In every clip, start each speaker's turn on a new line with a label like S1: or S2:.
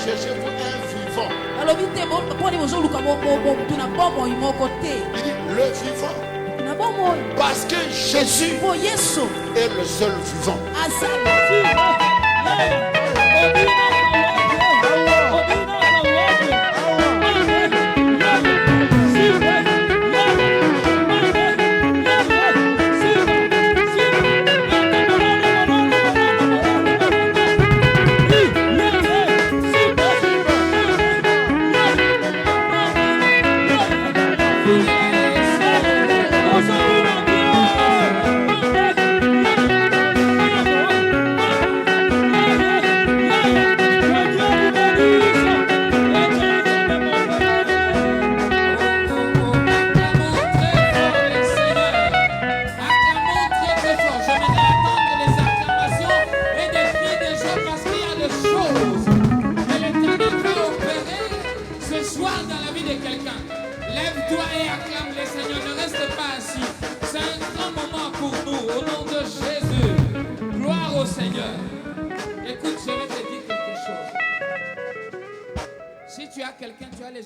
S1: cherchez-vous un vivant? Le vivant. Parce que Jésus est le seul vivant.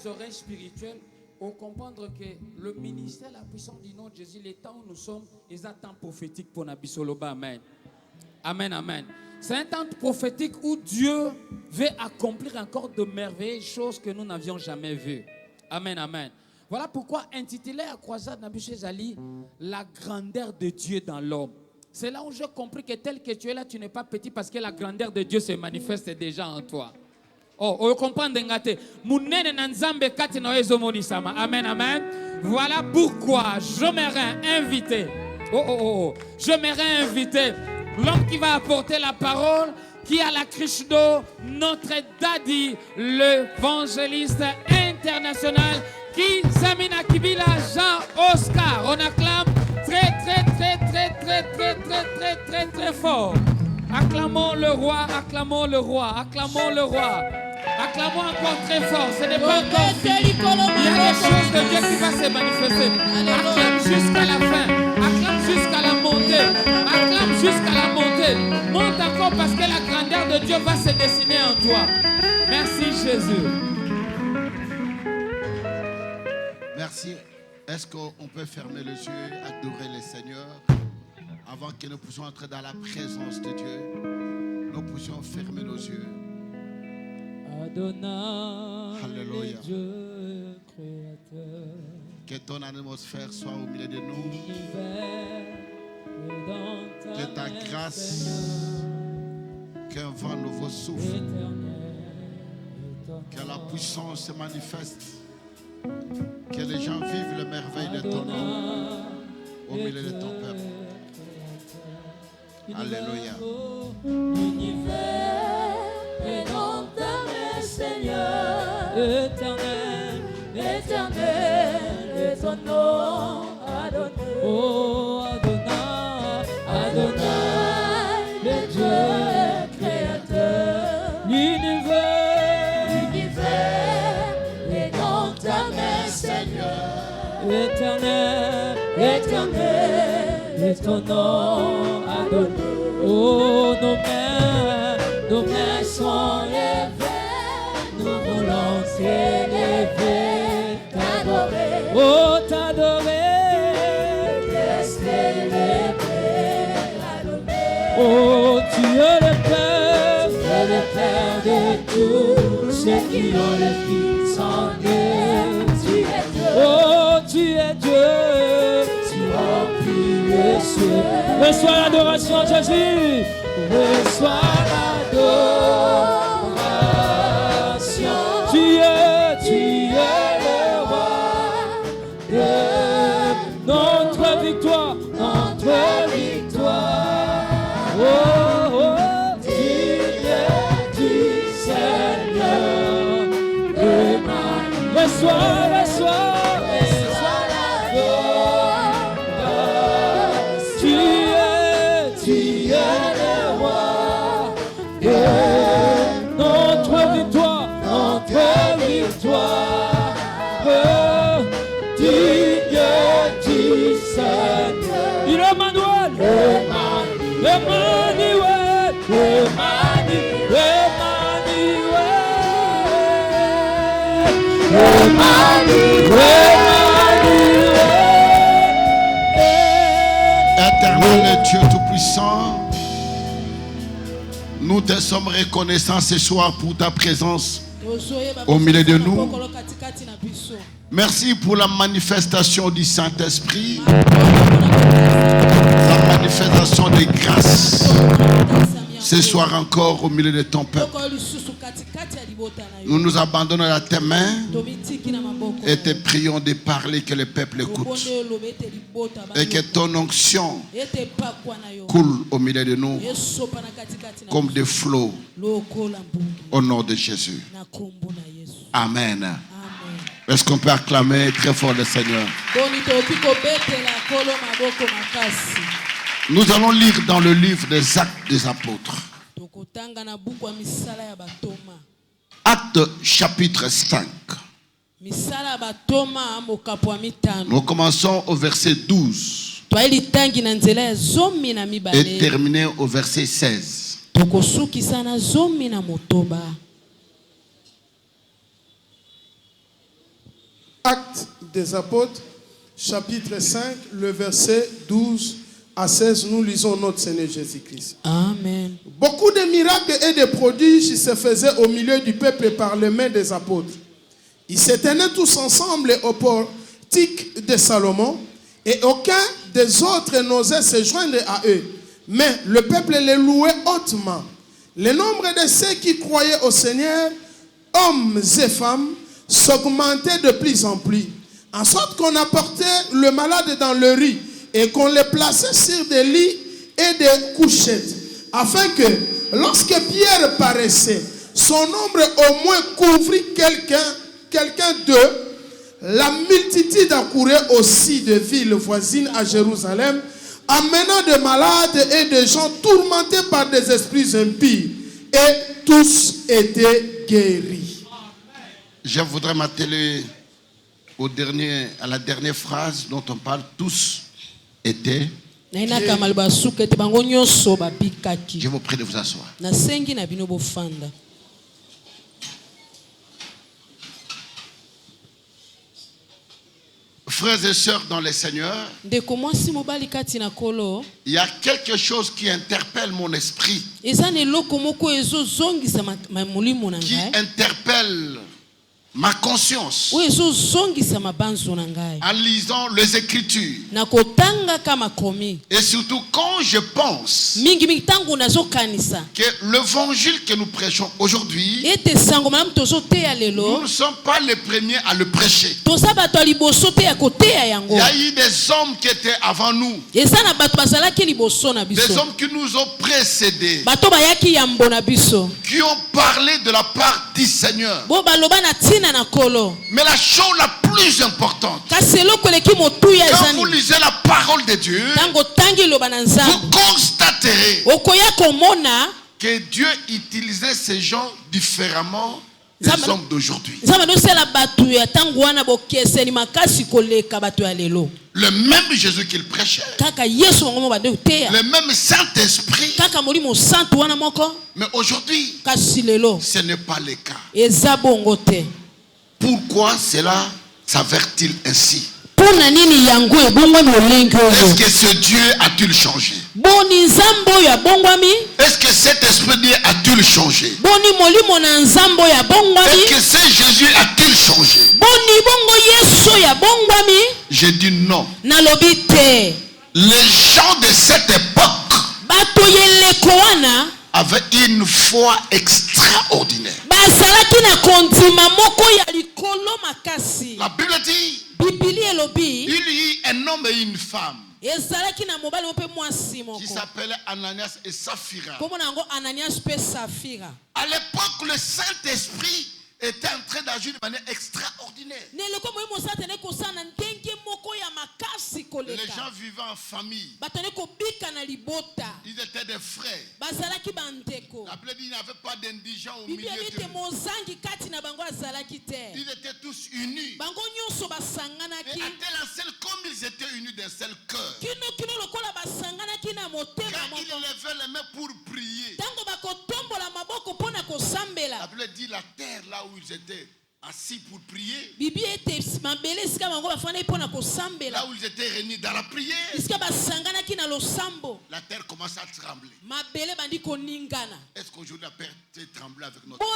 S2: Oreilles spirituelles pour comprendre que le ministère, la puissance du nom de Jésus, les temps où nous sommes, ils attendent prophétique pour Nabisoloba. Amen. Amen, amen. C'est un temps prophétique où Dieu veut accomplir encore de merveilleuses choses que nous n'avions jamais vues. Amen, amen. Voilà pourquoi intitulé à croisade Nabuchodonosor, la grandeur de Dieu dans l'homme. C'est là où j'ai compris que tel que tu es là, tu n'es pas petit parce que la grandeur de Dieu se manifeste déjà en toi. Oh, vous comprenez? Amen, amen. Voilà pourquoi j'aimerais inviter. J'aimerais inviter l'homme qui va apporter la parole, qui a la cruche d'eau, notre daddy, l'évangéliste international, qui Samina Kibila Jean Oscar. On acclame très fort. Acclamons le roi, acclamons le roi, acclamons le roi. Acclamons encore très fort, ce n'est pas encore fini. Il y a des choses de Dieu qui va se manifester. Acclame jusqu'à la fin, acclame jusqu'à la montée, acclame jusqu'à la montée. Monte encore parce que la grandeur de Dieu va se dessiner en toi. Merci Jésus.
S1: Merci. Est-ce qu'on peut fermer les yeux, adorer le Seigneur avant que nous puissions entrer dans la présence de Dieu? Nous puissions fermer nos yeux.
S3: Adonai,
S1: Alléluia.
S3: Dieu créateur.
S1: Que ton atmosphère soit au milieu de nous. Que ta grâce, qu'un vent nouveau souffle. Que la puissance se manifeste. Que les gens vivent les merveilles de ton nom au milieu de ton peuple. Alléluia.
S3: L'univers est dans ta main, Seigneur. Éternel, éternel est ton nom, Adonai. Oh, Adonai, Adonai, le Dieu créateur. L'univers est dans ta main, Seigneur. Éternel, éternel est ton nom, Adonai. Oh, nos mains sont levées, nous voulons t'élever, t'adorer. Oh, t'adorer, t'élever, t'adorer. Oh, tu es le Père de tous ceux qui ont le Fils en eux. Tu es Dieu. Oh, tu es Dieu. Reçois l'adoration, Jésus. Reçois l'adoration. Tu es le roi de notre victoire, notre victoire. Oh, oh, digne du Seigneur. Reçois. Digne du Seigneur.
S2: dire Emmanuel. Emmanuel.
S1: Éternel Dieu Tout-Puissant, nous te sommes reconnaissants ce soir pour ta présence au milieu de nous. Merci pour la manifestation du Saint-Esprit, la manifestation de grâce. Ce soir encore au milieu de ton peuple, nous nous abandonnons à tes mains et te prions de parler, que le peuple écoute et que ton onction coule au milieu de nous comme des flots au nom de Jésus. Amen. Est-ce qu'on peut acclamer très fort le Seigneur? Nous allons lire dans le livre des Actes des Apôtres. Acte chapitre 5. Nous commençons au verset 12 et terminons au verset 16.
S4: Actes des Apôtres, chapitre 5, le verset 12 à 16, nous lisons notre Seigneur Jésus-Christ.
S2: Amen.
S4: Beaucoup de miracles et de prodiges se faisaient au milieu du peuple par les mains des apôtres. Ils se tenaient tous ensemble au portique de Salomon, et aucun des autres n'osait se joindre à eux. Mais le peuple les louait hautement. Le nombre de ceux qui croyaient au Seigneur, hommes et femmes, s'augmentait de plus en plus, en sorte qu'on apportait le malade dans le riz et qu'on le plaçait sur des lits et des couchettes, afin que lorsque Pierre paraissait, son ombre au moins couvrit quelqu'un d'eux. La multitude accourait aussi de villes voisines à Jérusalem, amenant des malades et des gens tourmentés par des esprits impies, et tous étaient guéris.
S1: Je voudrais m'atteler à la dernière phrase dont on parle. Tous étaient. Je vous prie de vous asseoir. Frères et sœurs dans le Seigneur, il y a quelque chose qui interpelle mon esprit, qui interpelle ma conscience en lisant les Écritures. Et surtout quand je pense que l'évangile que nous prêchons aujourd'hui, nous ne sommes pas les premiers à le prêcher. Il y a eu des hommes qui étaient avant nous, des hommes qui nous ont précédés, qui ont parlé de la part du Seigneur. Mais la chose la plus importante, quand vous lisez la parole de Dieu, vous constaterez que Dieu utilisait ces gens différemment des hommes d'aujourd'hui. Le même Jésus qu'il prêchait, le même Saint-Esprit. Mais aujourd'hui, ce n'est pas le cas. Pourquoi cela s'avère-t-il ainsi? Est-ce que ce Dieu a-t-il changé? Est-ce que cet esprit Dieu a-t-il changé? Est-ce que ce Jésus a-t-il changé? Je dis non. Les gens de cette époque avaient une foi extraordinaire. La Bible dit, il y eut un homme et une femme qui s'appelaient Ananias et Saphira. À l'époque, le Saint-Esprit était en train d'agir de manière extraordinaire. Les gens vivaient en famille. Ils étaient des frères. La Bible dit qu'il n'y avait pas d'indigents au milieu d'eux. Ils étaient tous unis. Et à tel enseigne, comme ils étaient unis d'un seul cœur, là où ils étaient assis pour prier, là où ils étaient réunis dans la prière, la terre commence à trembler. Est-ce qu'aujourd'hui la terre tremble avec notre terre?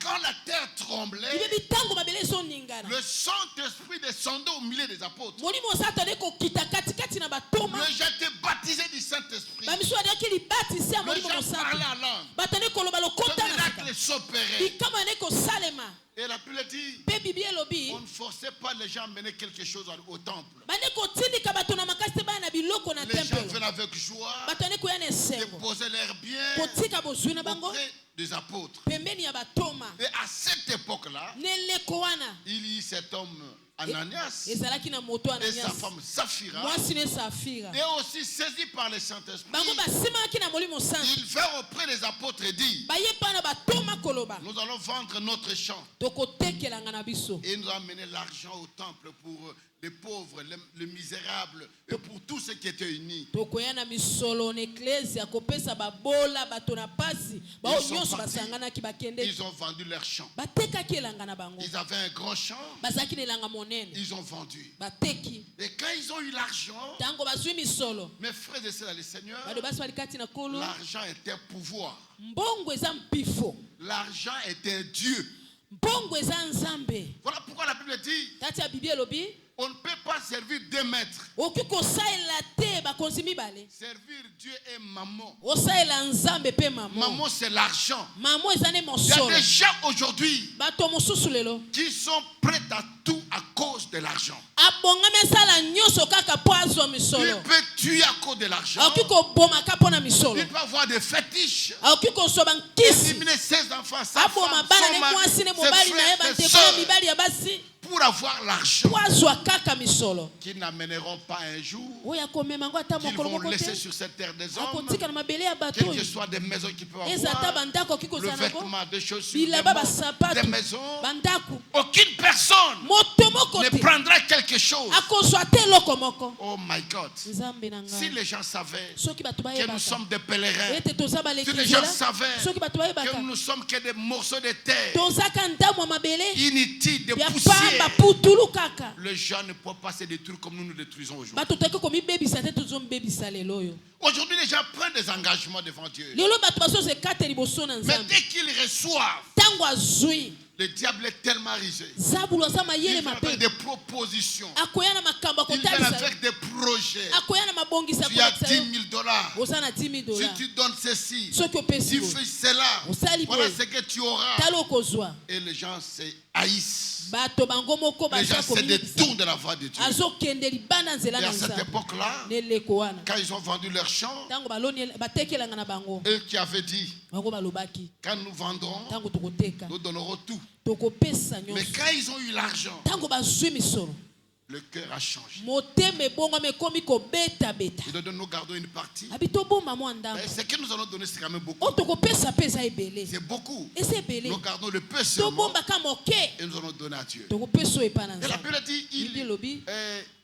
S1: Quand la terre tremblait, le Saint-Esprit descendait au milieu des apôtres. Les gens étaient baptisés du Saint-Esprit. Les gens parlaient en langue. Le miracle s'opérait. Et la Bible dit, on ne forçait pas les gens à mener quelque chose au temple. Les gens venaient avec joie, déposaient leurs biens auprès des apôtres. Et à cette époque-là, il y eut cet homme Ananias et sa femme Saphira, et aussi saisi par le Saint-Esprit, ils vinrent auprès des apôtres et dit, nous allons vendre notre champ et nous amener l'argent au temple pour les pauvres, les misérables et pour tous ceux qui étaient unis. Ils ont vendu leur champ. Ils avaient un grand champ. Ils ont vendu. Et quand ils ont eu l'argent, mes frères et sœurs, les seigneurs, l'argent était pouvoir. L'argent était Dieu. Voilà pourquoi la Bible dit, on ne peut pas servir deux maîtres. Servir Dieu et maman. Maman, c'est l'argent. Il y a des gens aujourd'hui qui sont prêts à tout à cause de l'argent. Il peut tuer à cause de l'argent. Il peut avoir des fétiches. Éliminer ses enfants, sa femme, son mari, ses frères, ses soeurs, pour avoir l'argent, qu'ils n'amèneront pas un jour, qu'ils vont laisser sur cette terre des hommes, quelles que soient des maisons qu'ils peuvent avoir, le vêtement, des chaussures, des maisons. Aucune personne ne prendra quelque chose. Oh my God. Si les gens savaient que nous sommes des pèlerins, si les gens savaient que nous ne sommes que des morceaux de terre inutiles, de poussière, les gens ne peuvent pas se détruire comme nous nous détruisons aujourd'hui. Aujourd'hui, les gens prennent des engagements devant Dieu. Mais dès qu'ils reçoivent, le diable est tellement risé. Il vient avec des propositions. Il vient avec des projets. Tu as $10,000. Si tu donnes ceci, tu fais cela, voilà ce que tu auras. Et les gens se haïssent. Les gens se détournent de la voie de Dieu. Et à cette époque-là, quand ils ont vendu leur champ, eux qui avaient dit, quand nous vendrons, nous donnerons tout. Mais quand ils ont eu l'argent, le cœur a changé. Et donc nous gardons une partie. Ce que nous allons donner, c'est quand même beaucoup. C'est beaucoup. Nous gardons le peu seulement et nous allons donner à Dieu. Et la Bible dit,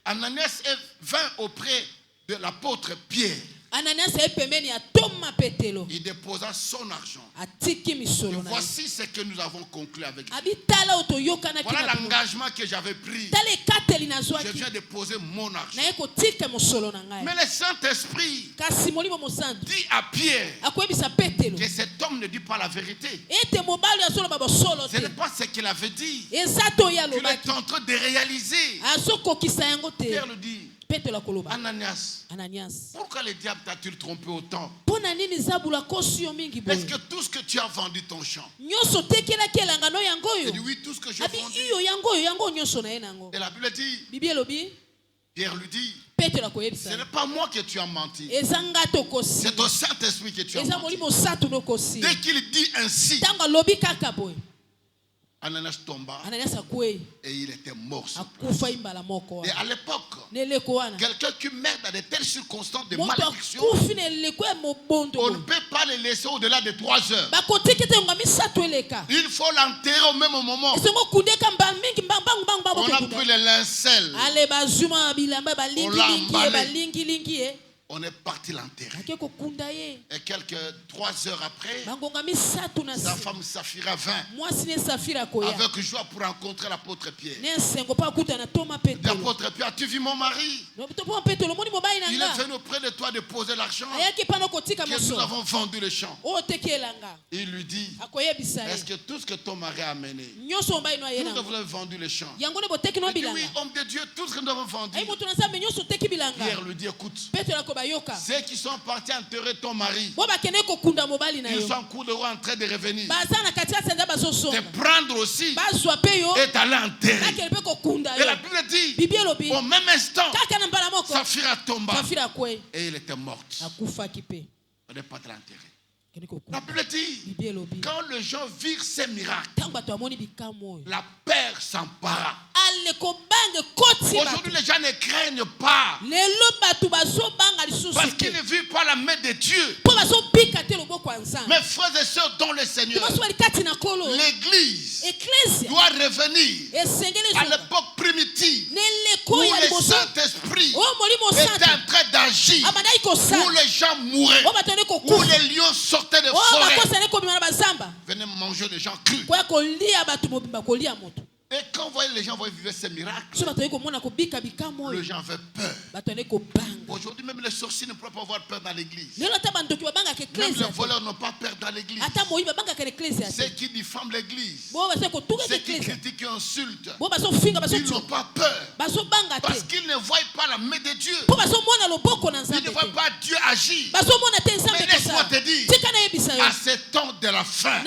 S1: Ananias vint auprès de l'apôtre Pierre. Il déposa son argent. Et voici ce que nous avons conclu avec Dieu. Voilà l'engagement que j'avais pris. Je viens de poser mon argent. Mais le Saint-Esprit dit à Pierre que cet homme ne dit pas la vérité. Ce n'est pas ce qu'il avait dit. Il est en train de réaliser. Pierre le dit. Ananias, pourquoi le diable t'a-t-il trompé autant? Est-ce que tout ce que tu as vendu ton champ? Il dit oui, tout ce que j'ai vendu. Et la Bible dit, Pierre lui dit, ce n'est pas moi que tu as menti. C'est ton Saint-Esprit que tu as menti. Dès qu'il dit ainsi, Ananias tomba et il était mort. Et à l'époque, quelqu'un qui meurt dans de telles circonstances de malédiction, on ne peut pas le laisser au-delà de 3 heures. Il faut l'enterrer au même moment. On a pris le linceul, on l'a emballé On est parti l'enterrer. Et quelques 3 heures après, sa femme Saphira vint avec joie pour rencontrer l'apôtre Pierre. L'apôtre Pierre, as-tu vu mon mari? Il est venu auprès de toi déposer l'argent que nous avons vendu le champ. Il lui dit, est-ce que tout ce que ton mari a amené, nous avons vendu le champ? Il dit, oui, homme de Dieu, tout ce que nous avons vendu. Pierre lui dit, écoute, ceux qui sont partis enterrer ton mari, ils sont en cours de route en train de revenir. De prendre aussi et d'aller enterrer. Et la Bible dit, au même instant, Saphira tomba et elle était morte. On n'est pas l'enterrer. La Bible dit, quand les gens virent ces miracles, la peur s'empara. Aujourd'hui, les gens ne craignent pas parce qu'ils ne vivent pas la main de Dieu. Mes frères et sœurs dans le Seigneur, l'Église doit revenir à l'époque primitive où le Saint-Esprit était en train d'agir, où les gens mouraient, où les lions sortaient des forêts, venaient manger des gens crus. Et quand vous voyez les gens vivre ces miracles, les gens avaient peur. Aujourd'hui, même les sorciers ne peuvent pas avoir peur dans l'église. Même les voleurs n'ont pas peur dans l'église. Ceux qui diffament l'église, ceux qui critiquent et insultent, ils n'ont pas peur. Parce qu'ils ne voient pas la main de Dieu. Ils ne voient pas Dieu agir. Mais laisse-moi te dire, à ce temps de la fin,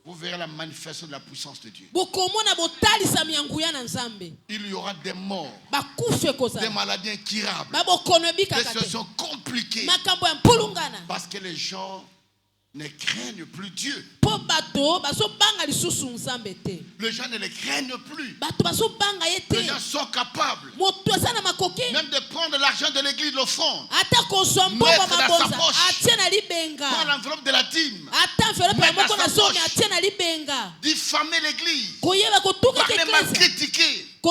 S1: vous verrez la manifestation de la puissance de Dieu. Il y aura des morts, des maladies incurables, des situations compliquées. Parce que les gens ne craignent plus Dieu. Les gens ne les craignent plus. Les gens sont capables même de prendre l'argent de l'église, l'offrande, mettre dans sa poche, prendre l'enveloppe de la dîme, mettre dans sa poche, diffamer l'église, parler mal, critiquer. Il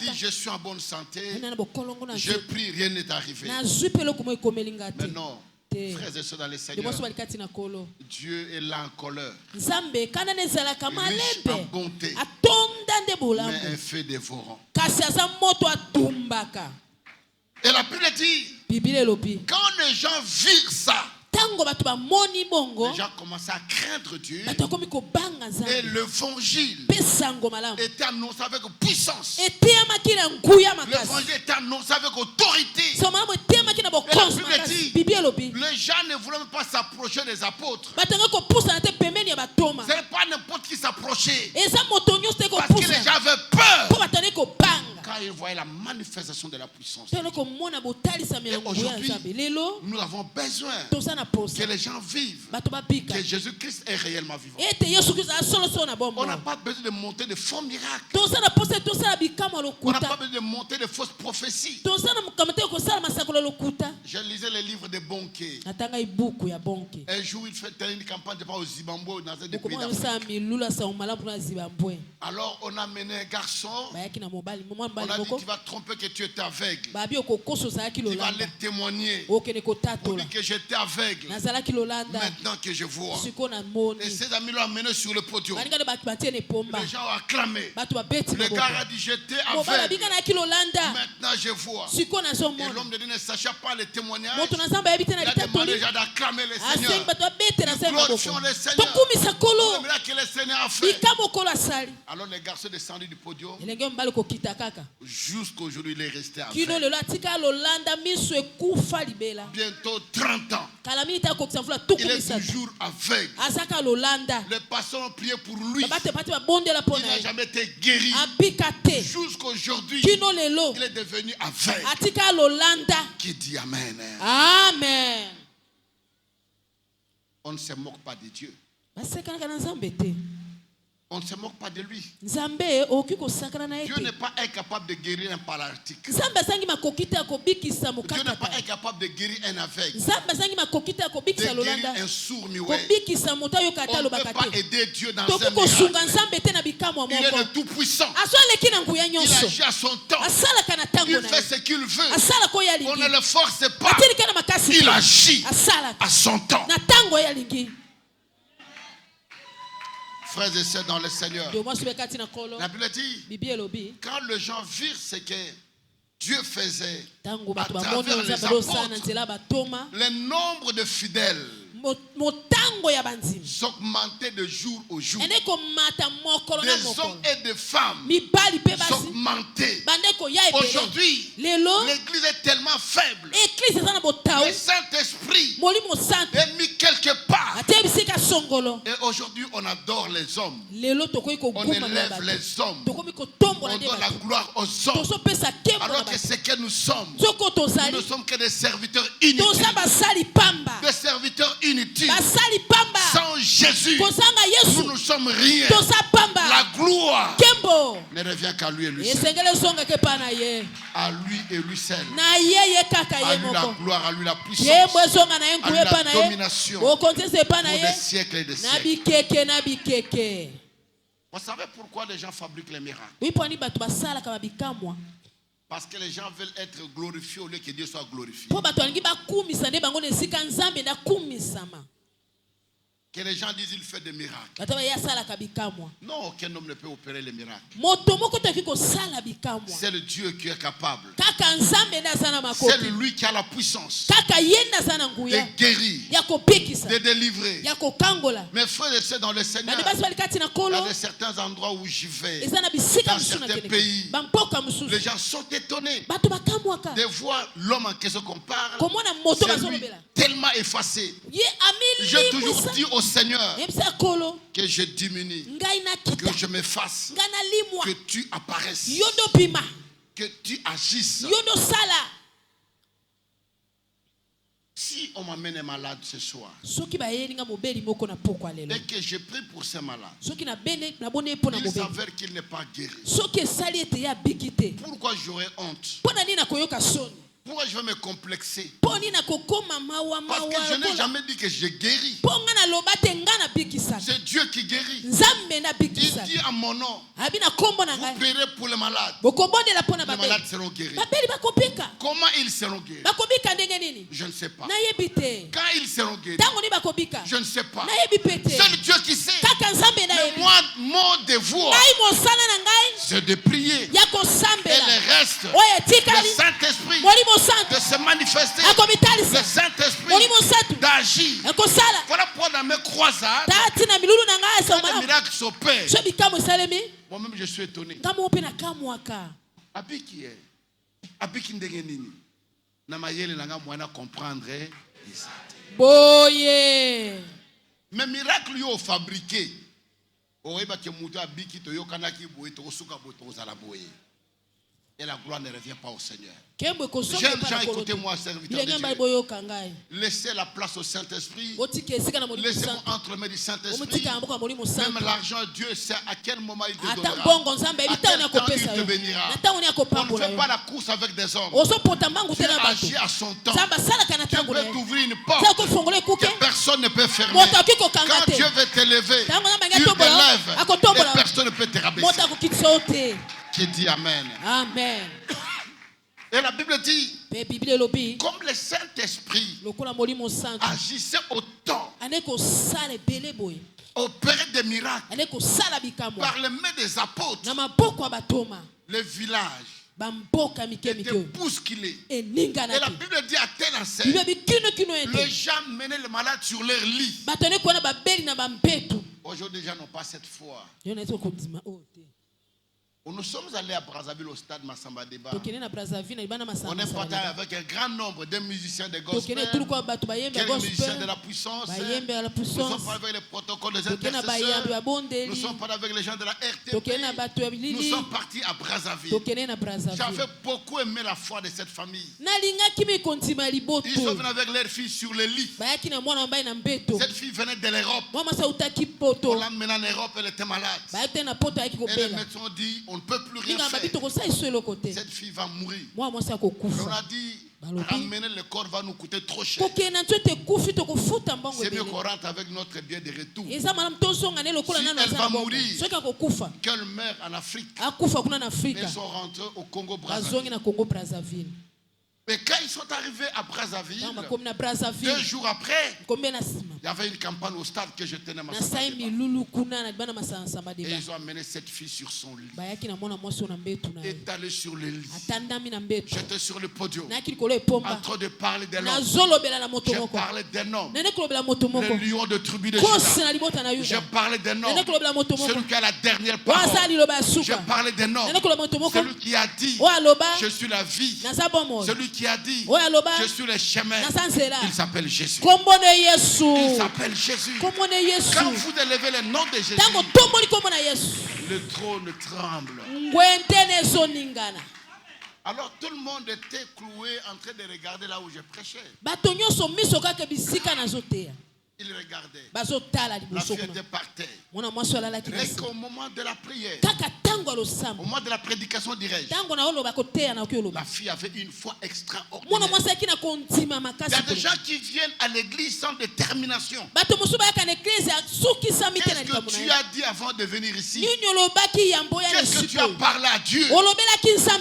S1: dit, je suis en bonne santé, je prie, rien n'est arrivé. Mais non. Frères et sœurs dans le Seigneur, Dieu est là en colère, riche en bonté, mais un feu dévorant. Et la Bible dit, quand les gens virent ça, les gens commençaient à craindre Dieu et l'évangile était annoncé avec puissance. L'évangile était annoncé avec autorité. Et la Bible dit, les gens ne voulaient même pas s'approcher des apôtres. Ce n'est pas n'importe qui s'approchait, parce que les gens avaient peur quand ils voyaient la manifestation de la puissance. Et aujourd'hui, nous avons besoin que les gens vivent, que Jésus-Christ est réellement vivant. On n'a pas besoin de monter de faux miracles. On n'a pas besoin de monter de fausses prophéties. Je lisais les livres de Bonquet. Un jour, il fait une campagne au Zimbabwe, dans un des pays d'Afrique. Alors, on a mené un garçon. On a dit, tu vas tromper que tu étais aveugle. Tu vas aller témoigner pour dire que j'étais aveugle. Maintenant que je vois. Et ses amis l'ont amené sur le podium. Les gens ont acclamé. Le gars a dit, j'étais aveugle. Maintenant je vois. Et l'homme de Dieu ne sachant pas le témoignage, il a demandé déjà d'acclamer le Seigneur. Nous glorifions le Seigneur. Le miracle que le Seigneur a fait. Alors les garçons descendus du podium. Jusqu'aujourd'hui, il est resté aveugle. Bientôt 30 ans. Il est toujours aveugle. Les pasteurs ont prié pour lui. Il n'a jamais été guéri. Jusqu'aujourd'hui, il est devenu aveugle. Qui dit Amen?
S3: Amen.
S1: On ne se moque pas de Dieu. On ne se moque pas de lui. Dieu n'est pas incapable de guérir un paralytique. Dieu n'est pas incapable de guérir un aveugle, de guérir un sourd muet. On ne peut pas aider Dieu dans un miracle. Il est le tout-puissant. Il agit à son temps. Il fait ce qu'il veut. On ne le force pas. Il agit à son temps. Frères et sœurs dans le Seigneur, la Bible dit, quand les gens virent ce que Dieu faisait à travers les apôtres, le nombre de fidèles s'augmentait de jour au jour. Des hommes et des femmes s'augmentaient. Aujourd'hui, l'église est tellement faible. Le Saint-Esprit est mis quelque part. Et aujourd'hui, on adore les hommes. On élève les hommes. On donne la gloire aux hommes. Alors que ce que nous sommes ne sommes que des serviteurs inutiles. Des serviteurs inutiles. Sans Jésus, nous ne sommes rien. La gloire ne revient qu'à lui et lui seul. À lui et lui seul. À lui la gloire, à lui la puissance, à lui la domination pour des siècles et des siècles. Vous savez pourquoi les gens fabriquent les miracles? Parce que les gens veulent être glorifiés au lieu que Dieu soit glorifié. Que les gens disent qu'il fait des miracles. Non, aucun homme ne peut opérer les miracles. C'est le Dieu qui est capable. C'est lui qui a la puissance de guérir, de délivrer. Mes frères et sœurs dans le Seigneur, il y a certains endroits où j'y vais, dans certains pays, les gens sont étonnés de voir l'homme en question qu'on parle, c'est lui tellement effacé. J'ai toujours dit au Seigneur que je diminue, que je m'efface, que tu apparaisses, que tu agisses. Si on m'amène un malade ce soir et que je prie pour ce malade, il s'avère qu'il n'est pas guéri. Pourquoi j'aurais honte? Pourquoi je vais me complexer? Parce que je n'ai jamais dit que je guéris. C'est Dieu qui guérit. Il dit à mon nom, vous paierez pour les malades. Les malades seront guéris. Comment ils seront guéris? Je ne sais pas. Quand ils seront guéris, je ne sais pas. C'est le Dieu qui sait. Mais moi, mon devoir, c'est de prier. Et le reste, le Saint-Esprit de se manifester, le Saint-Esprit d'agir. Voilà pourquoi dans mes croisades, quand les miracles s'opèrent, moi-même je suis étonné. Abiki est Abiki ndengenini na mayele nanga mwana comprendre boye. Mais miracle yo fabriqué oyeba ke mutu abiki to yokana ki boye to suka boye to zala boye. Et la gloire ne revient pas au Seigneur. Jeunes gens, écoutez-moi, serviteurs de Dieu. Laissez la place au Saint-Esprit. Laissez-moi entre les mains du Saint-Esprit. Même l'argent, Dieu sait à quel moment il te donnera. À quel temps il te bénira. On ne fait pas la course avec des hommes. Dieu agit à son temps. Dieu peut t'ouvrir une porte que personne ne peut fermer. Quand Dieu veut t'élever, il t'élève et personne ne peut te rabaisser. Qui dit Amen. Amen. Et la Bible dit, comme le Saint-Esprit agissait au temps, opérait des miracles par les mains des apôtres, les villages étaient bousculés. Et la Bible dit à tel enseigne, les gens menaient les malades sur leur lit. Aujourd'hui, les gens n'ont pas cette foi. Nous sommes allés à Brazzaville au stade Massamba Débat. On est parti avec un grand nombre de musiciens de gospel, quelques musiciens de la puissance. Nous sommes partis avec les protocoles des intercesseurs. Nous sommes partis avec les gens de la RTP. Nous sommes partis à Brazzaville. J'avais beaucoup aimé la foi de cette famille. Ils sont venus avec leur fille sur le lit. Cette fille venait de l'Europe. On l'a emmenée en Europe, elle était malade. Et les médecins ont dit, on ne peut plus rien faire. Cette fille va mourir. On a dit, ramener le corps va nous coûter trop cher. C'est mieux qu'on rentre avec notre billet de retour. Si elle va mourir, qu'elle meurt en Afrique. Mais ils sont rentrés au Congo-Brazzaville. Mais quand ils sont arrivés à Brazzaville, 2 jours après, il y avait une campagne au stade que je tenais ma soeur. Et ils ont amené cette fille sur son lit. Étalée sur le lit. J'étais sur le podium. En train de parler d'un homme. Je parlais d'un homme. Le lion de tribu de Juda. Je parlais d'un homme. Celui qui a la dernière parole. Je parlais d'un homme. Celui qui a dit, je suis la vie. Celui qui a dit, je suis le chemin. Il s'appelle Jésus. Il s'appelle Jésus. Quand vous élevez le nom de Jésus, le trône tremble. Alors tout le monde était cloué en train de regarder là où je prêchais. Il regardait. La fille était par terre. Au moment de la prière, au moment de la prédication, dirais-je, la fille avait une foi extraordinaire. Il y a des gens qui viennent à l'église sans détermination. Qu'est-ce que tu as dit avant de venir ici? Qu'est-ce que tu as parlé à Dieu? Tu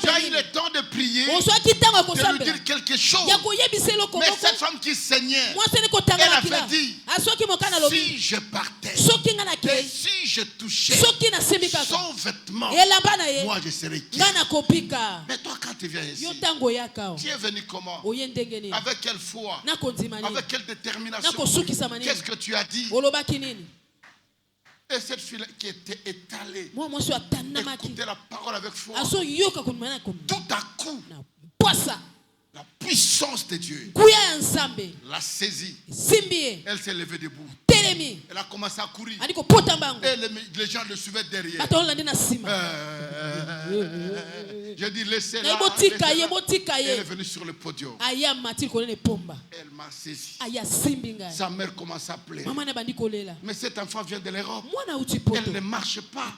S1: as eu le temps de prier, de lui dire quelque chose. Mais cette femme qui saignait, elle avait dit, si je partais et si je touchais son vêtement, moi je serais qui? Mais toi quand tu viens ici, tu es venu comment? Avec quelle foi? Avec quelle détermination? Qu'est-ce que tu as dit? Et cette fille qui était étalée, écoutait la parole avec foi, tout à coup, la puissance de Dieu l'a saisie. Elle s'est levée debout. Elle a commencé à courir. Et les gens le suivaient derrière. Je dis laissez-la. Elle est venue sur le podium. Elle m'a saisi. Sa mère commence à pleurer. Mais cet enfant vient de l'Europe. Elle ne marche pas.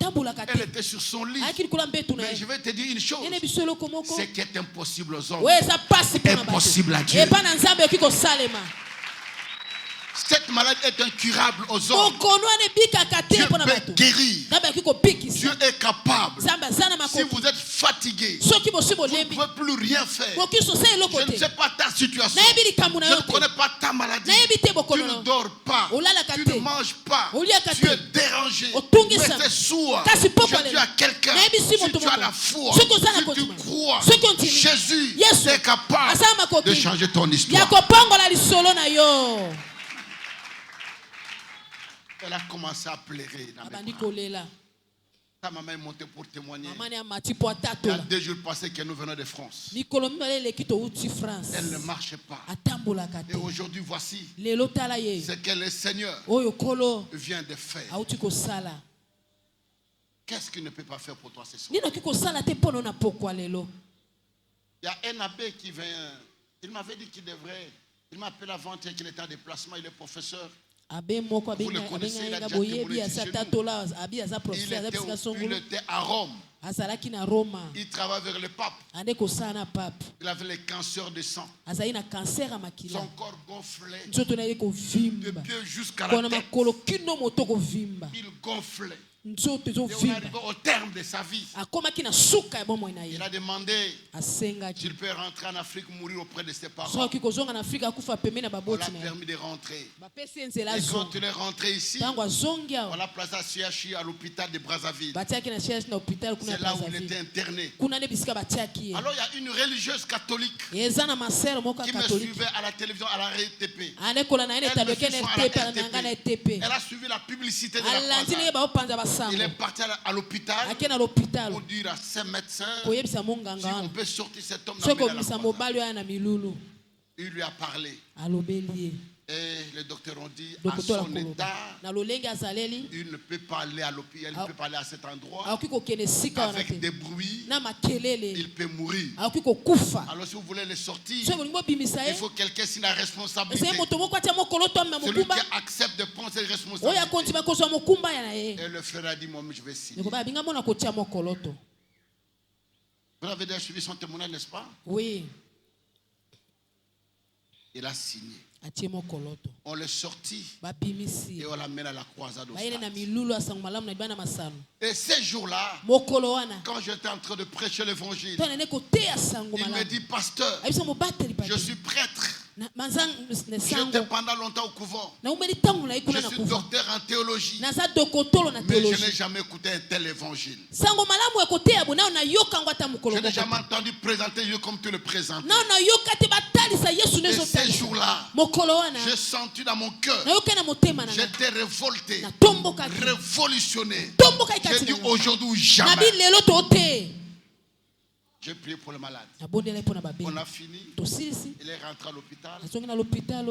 S1: Elle était sur son lit. Mais je vais te dire une chose. Ce qui est impossible aux hommes est possible à Dieu. Cette maladie est incurable aux hommes. Dieu peut guérir. Dieu est capable. Si vous êtes fatigué, vous ne pouvez plus rien faire. Je ne sais pas ta situation. Je ne connais pas ta maladie. Tu ne dors pas. Tu ne manges pas. Tu es dérangé. Mais c'est sourd. Je dis à quelqu'un, si tu as la foi, si tu crois, Jésus est capable de changer ton histoire. Elle a commencé à pleurer. Ta maman est montée pour témoigner. Il y a 2 jours passés que nous venons de France. Elle ne marche pas. Et aujourd'hui, voici ce que le Seigneur vient de faire. Qu'est-ce qu'il ne peut pas faire pour toi ce soir? Il y a un abbé qui vient. Il m'avait dit qu'il devrait. Il m'appelle avant-hier qu'il était en déplacement. Il est professeur. Vous le connaissez, il a déjà témoigné chez nous. Il était à Rome. Il travaille avec le pape. Il avait le cancer de sang. Son corps gonflait de pied jusqu'à la tête. Il gonflait. Et on arrive au terme de sa vie. Il a demandé s'il peut rentrer en Afrique, mourir auprès de ses parents. On l'a permis de rentrer. Et quand il est rentré ici, on l'a placé à CHI à l'hôpital de Brazzaville. C'est là où il était interné. Alors il y a une religieuse catholique qui me suivait à la télévision, à la RTP. Elle a suivi la publicité de la croisade. Il est parti à l'hôpital pour dire à ses médecins si on peut sortir cet homme dans la il lui a parlé. Et les docteurs ont dit à son état, il ne peut pas aller à l'hôpital, il ne peut pas aller à cet endroit. Avec des bruits, il peut mourir. Alors si vous voulez le sortir, il faut quelqu'un qui a la responsabilité. Celui qui accepte de prendre cette responsabilité. Et le frère a dit, moi je vais signer. Vous avez déjà suivi son témoignage, n'est-ce pas?
S3: Oui.
S1: Il a signé.
S3: Atiemo koloto.
S1: On l'a sorti
S3: Bapimisi.
S1: et on l'a mis à la croisade au
S3: Baile na
S1: stade.
S3: milulu asangu malamu na ibana masano.
S1: Et ces jours-là,
S3: Mokolo wana.
S1: quand j'étais en train de prêcher l'évangile,
S3: Tona ne kote asangu
S1: il me
S3: malamu.
S1: dit, pasteur,
S3: Abiso mo bateli
S1: je suis prêtre.
S3: Manzang ne
S1: J'étais
S3: sango.
S1: pendant longtemps au couvent.
S3: Na umeli tangu na
S1: Je
S3: ikuna na
S1: suis
S3: kuva.
S1: docteur en théologie.
S3: Na za dokotolo na
S1: Mais je n'ai
S3: theologie.
S1: jamais écouté un tel évangile.
S3: Sango malamu ekote ya bona na yoka ngwata mukolo.
S1: Je n'ai jamais entendu présenter Dieu comme tu le présentes.
S3: Na na yoka te batali sa Yesu
S1: Et
S3: nezo
S1: ces
S3: tali.
S1: jours-là,
S3: Mokolo wana.
S1: j'ai senti dans mon cœur,
S3: Na yoka na motema na.
S1: j'étais révolté,
S3: Na tomboka.
S1: révolutionné.
S3: Tomboka
S1: J'ai
S3: ikati.
S1: dit aujourd'hui ou
S3: Na
S1: jamais.
S3: bi lelo tote.
S1: J'ai prié pour le malade.
S3: Na bondela ipo na babe.
S1: On a fini.
S3: Tosisi.
S1: Il est rentré à l'hôpital.
S3: Azongi na l'hôpital.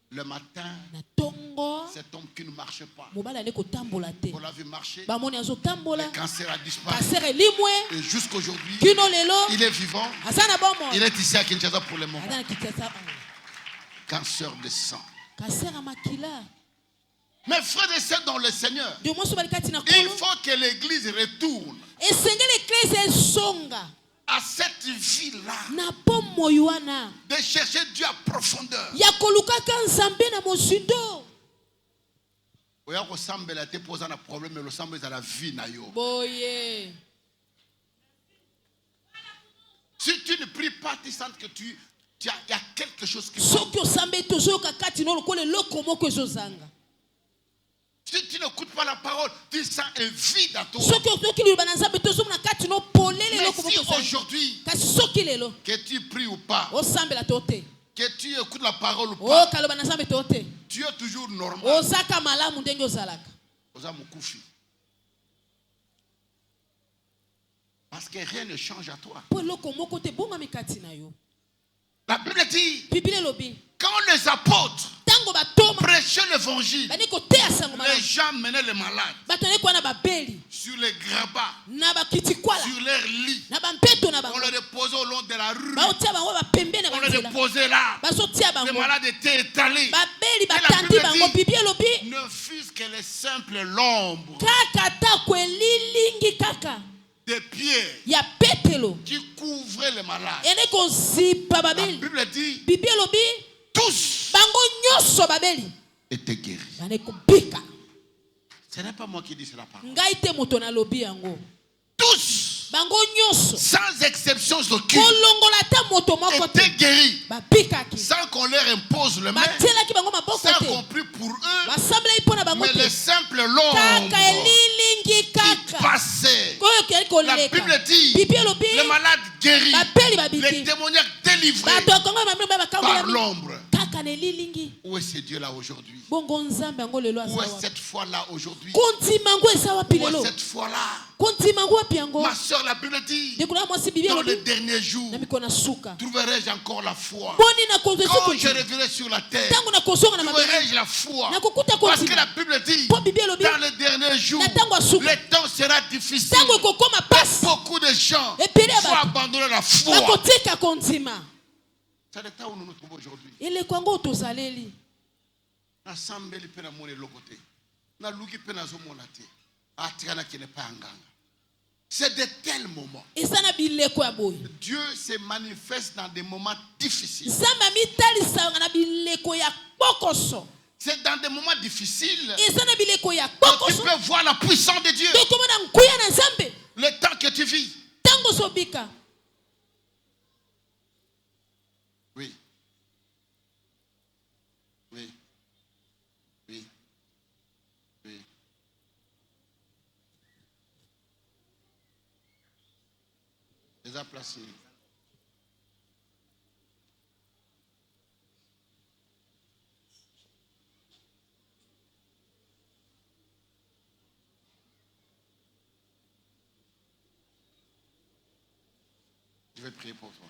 S1: Le matin,
S3: Na tongo.
S1: cet homme qui ne marchait pas,
S3: Mobala ne kotambola te.
S1: on l'a vu marcher.
S3: Bamoni azotambola.
S1: Le cancer a disparu.
S3: Kasere limwe.
S1: Et jusqu'aujourd'hui,
S3: Kino lelo.
S1: il est vivant.
S3: Azana bomo.
S1: Il est ici à Kinshasa pour le moment.
S3: Azana kitesa.
S1: Cancer de sang.
S3: Kasera makila.
S1: Mes frères et sœurs dans le Seigneur,
S3: De mo so balikati na
S1: il
S3: kolo.
S1: faut que l'église retourne
S3: Esengele eklese songa.
S1: à cette vie-là,
S3: Na pomo yuana.
S1: de chercher Dieu à profondeur.
S3: Ya koluka kanzambe na mosindo.
S1: Oya kosambela te posa na problème, mais le sambela est à la vie na yo.
S3: Boye.
S1: Si tu ne pries pas, tu sens que il y a quelque chose qui manque.
S3: Soki osambe tozo kakati no lokole loko moko ezozanga.
S1: Si tu n'écoutes pas la parole, tu sens un vide à toi.
S3: Soki otoki liba na nzambe tozo na kati no polele
S1: Mais
S3: loko
S1: si
S3: moko ezozanga.
S1: aujourd'hui,
S3: Kasi soki lelo
S1: que tu pries ou pas,
S3: osambela tote.
S1: que tu écoutes la parole ou pas,
S3: Okaloba na nzambe tote.
S1: tu es toujours normal.
S3: Ozaka malamu ndenge ozalaka.
S1: Oza mukufi. Parce que rien ne change à toi.
S3: Po loko moko te bonga mikati na yo.
S1: La Bible dit,
S3: Biblia lobi.
S1: quand les apôtres
S3: Tango batoma.
S1: prêchaient l'évangile,
S3: Bani kote asango
S1: les
S3: malamu.
S1: gens menaient les malades
S3: Bato ne kwa na babeli.
S1: sur les grabats,
S3: Na bakiti kwala.
S1: sur leurs lits.
S3: Na bampeto na
S1: On
S3: bango.
S1: les déposait au long de la rue.
S3: Baotia bango bapembe na
S1: On les
S3: banzela.
S1: déposait là.
S3: Bazotia
S1: Les
S3: bango.
S1: malades étaient étalés.
S3: Babeli
S1: Et la
S3: batandi
S1: Bible
S3: bango.
S1: dit,
S3: Biblia lobi.
S1: ne fût-ce que les simples lombres
S3: Kaka ta kwelilingi kaka.
S1: des pieds
S3: Ya petelo.
S1: qui couvraient les malades.
S3: Ene kozipa
S1: La
S3: babeli.
S1: Bible dit,
S3: Biblia lobi.
S1: tous
S3: Bango nyoso babeli.
S1: étaient guéris.
S3: Bane kubika.
S1: Ce n'est pas moi qui dis la parole.
S3: Ngai te moto na lobi yango.
S1: Tous,
S3: Bango nyoso.
S1: sans exception aucune,
S3: Kolongola ta moto moko te.
S1: étaient guéris.
S3: Babikaki.
S1: Sans qu'on leur impose le main,
S3: Batielaki bango maboko
S1: sans
S3: te.
S1: qu'on prie pour eux,
S3: Basambela ipo na bango
S1: mais les
S3: te.
S1: simples
S3: Kaka
S1: lombres
S3: elilingi
S1: qui
S3: kaka.
S1: passaient.
S3: Koyo keli
S1: La
S3: koleka.
S1: Bible dit,
S3: Biblia lobi.
S1: les malades guéris,
S3: Babeli
S1: les
S3: babiki.
S1: démoniaques délivrés
S3: Bato kongo mambe
S1: par
S3: bakangola.
S1: l'ombre.
S3: Kaka na elilingi.
S1: Où est ce Dieu là aujourd'hui?
S3: Bongo nzambe yango lelo
S1: Où est
S3: asawa.
S1: cette foi là aujourd'hui?
S3: Kontima ngo esa wapi
S1: Où est
S3: lelo?
S1: cette foi là?
S3: Kontima ngo wapi yango?
S1: Ma soeur, la Bible dit,
S3: Dekula mwasi Biblia
S1: dans les
S3: lobi.
S1: derniers jours,
S3: Na mikona suka.
S1: trouverai-je encore la foi?
S3: Boni na konzo
S1: Quand je
S3: suku.
S1: reviendrai sur la terre,
S3: Tango na kosonga na mabele.
S1: trouverai-je la foi?
S3: Na kukuta
S1: Parce que la
S3: kontima.
S1: Bible dit,
S3: Po Biblia lobi.
S1: dans les derniers jours,
S3: Na tango asuka.
S1: le temps sera difficile.
S3: Tango ekokoma pasi.
S1: Beaucoup de gens
S3: Epele ya
S1: vont
S3: bato.
S1: abandonner la foi.
S3: Bakotika kontima.
S1: C'est le temps où nous nous trouvons aujourd'hui.
S3: Ele kwango tozaleli.
S1: Na sambeli pe na mone lokote. Na luki pe na zomona te. Atikana kene pa nganga. C'est de tels moments.
S3: Eza na bileko ya boye.
S1: Dieu se manifeste dans des moments difficiles.
S3: Nzambe mitalisanga na bileko ya kokoso.
S1: C'est dans des moments difficiles
S3: Eza na bileko ya
S1: que tu
S3: kokoso.
S1: peux voir la puissance de Dieu.
S3: Tokomona nkuya na Nzambe.
S1: Le temps que tu vis.
S3: Tango sobika.
S1: Oui. Oui. Oui. Oui. Déjà placé. Je vais prier pour toi.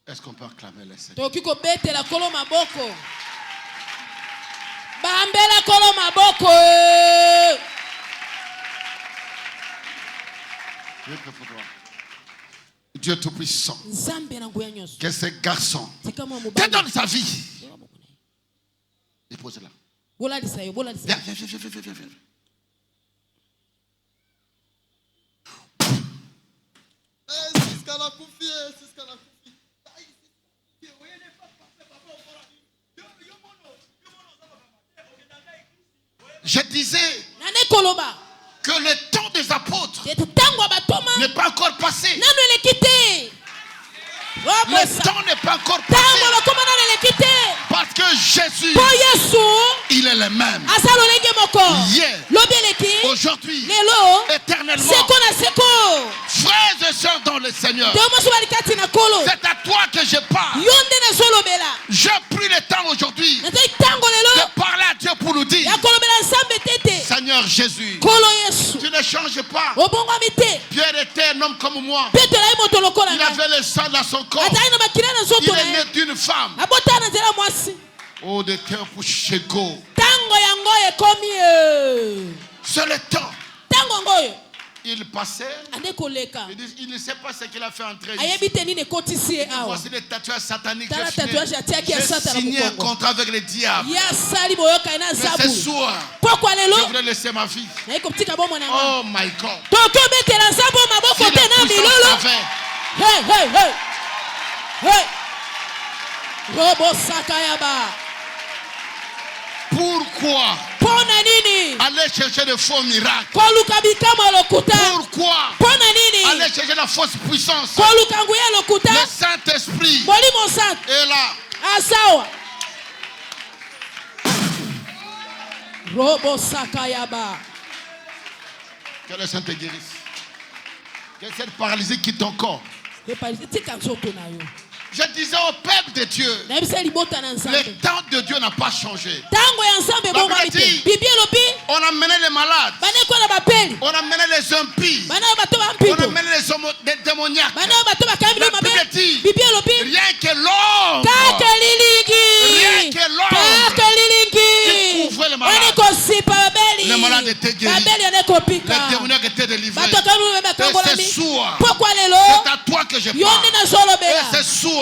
S1: Est-ce qu'on peut acclamer le Seigneur?
S3: Toki kobetela kolo maboko. Bambela kolo maboko.
S1: Je vais prier pour toi. Dieu Tout-Puissant, que ce garçon te donne sa vie. Dépose-la. Viens. Je disais que le temps des apôtres n'est pas encore passé. Le temps n'est pas encore passé. Parce que Jésus, il est le même. Hier, aujourd'hui, éternellement. Frères et sœurs dans le Seigneur, c'est à toi que je parle. Je prie le temps aujourd'hui de parler à Dieu pour nous dire: Seigneur Jésus, tu ne changes pas. Pierre était un homme comme moi. Il avait le sang dans son corps. Il est né d'une femme. Oh, de cœur pour Chego. C'est le temps. Il passait. Il ne sait pas ce qu'il a fait entrer ici. Voici les tatouages sataniques. J'ai signé un contrat avec le diable. Mais ce soir, je voudrais laisser ma vie. Oh my God. Si le puissant savait. Pourquoi aller chercher de faux miracles? Pourquoi aller chercher la fausse puissance? Le Saint-Esprit est là. Que le Saint te guérisse. Que cette paralysie quitte ton corps. Je disais au peuple de Dieu, le temps de Dieu n'a pas changé. On a mené les malades, on a mené les impies, on a mené les démoniaques. La Bible dit, rien que l'homme qui couvrait les malades étaient guéris, les démoniaques étaient délivrés. Et ce soir, c'est à toi que je parle. Et ce soir,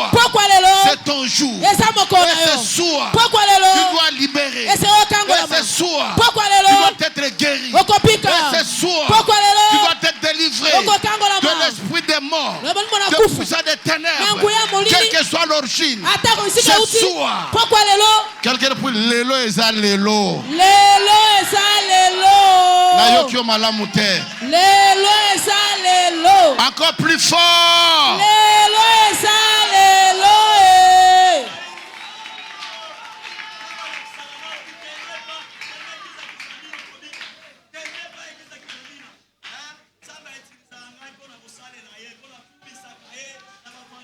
S1: c'est ton jour. Et ce soir, tu dois libérer. Et ce soir, tu dois être guéri. Et ce soir, tu dois être délivré de l'esprit des morts, de puissance des ténèbres, quelle que soit l'origine. Ce soir, quelqu'un pour l'élo et ça l'élo. Encore plus fort.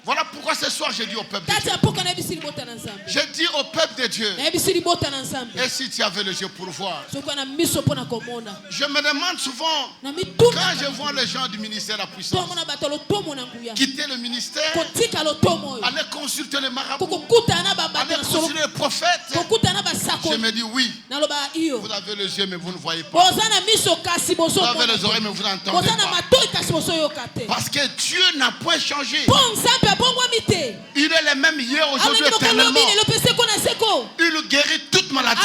S1: Voilà pourquoi ce soir j'ai dit au peuple de Dieu. J'ai dit au peuple de Dieu. Et si tu avais les yeux pour voir. Je me demande souvent, quand je vois les gens du ministère de la puissance quitter le ministère, aller consulter les marabouts, aller consulter les prophètes, je me dis oui, vous avez les yeux mais vous ne voyez pas. Vous avez les oreilles mais vous n'entendez pas. Parce que Dieu n'a point changé. Il est le même hier, aujourd'hui, éternellement. Il guérit toute maladie.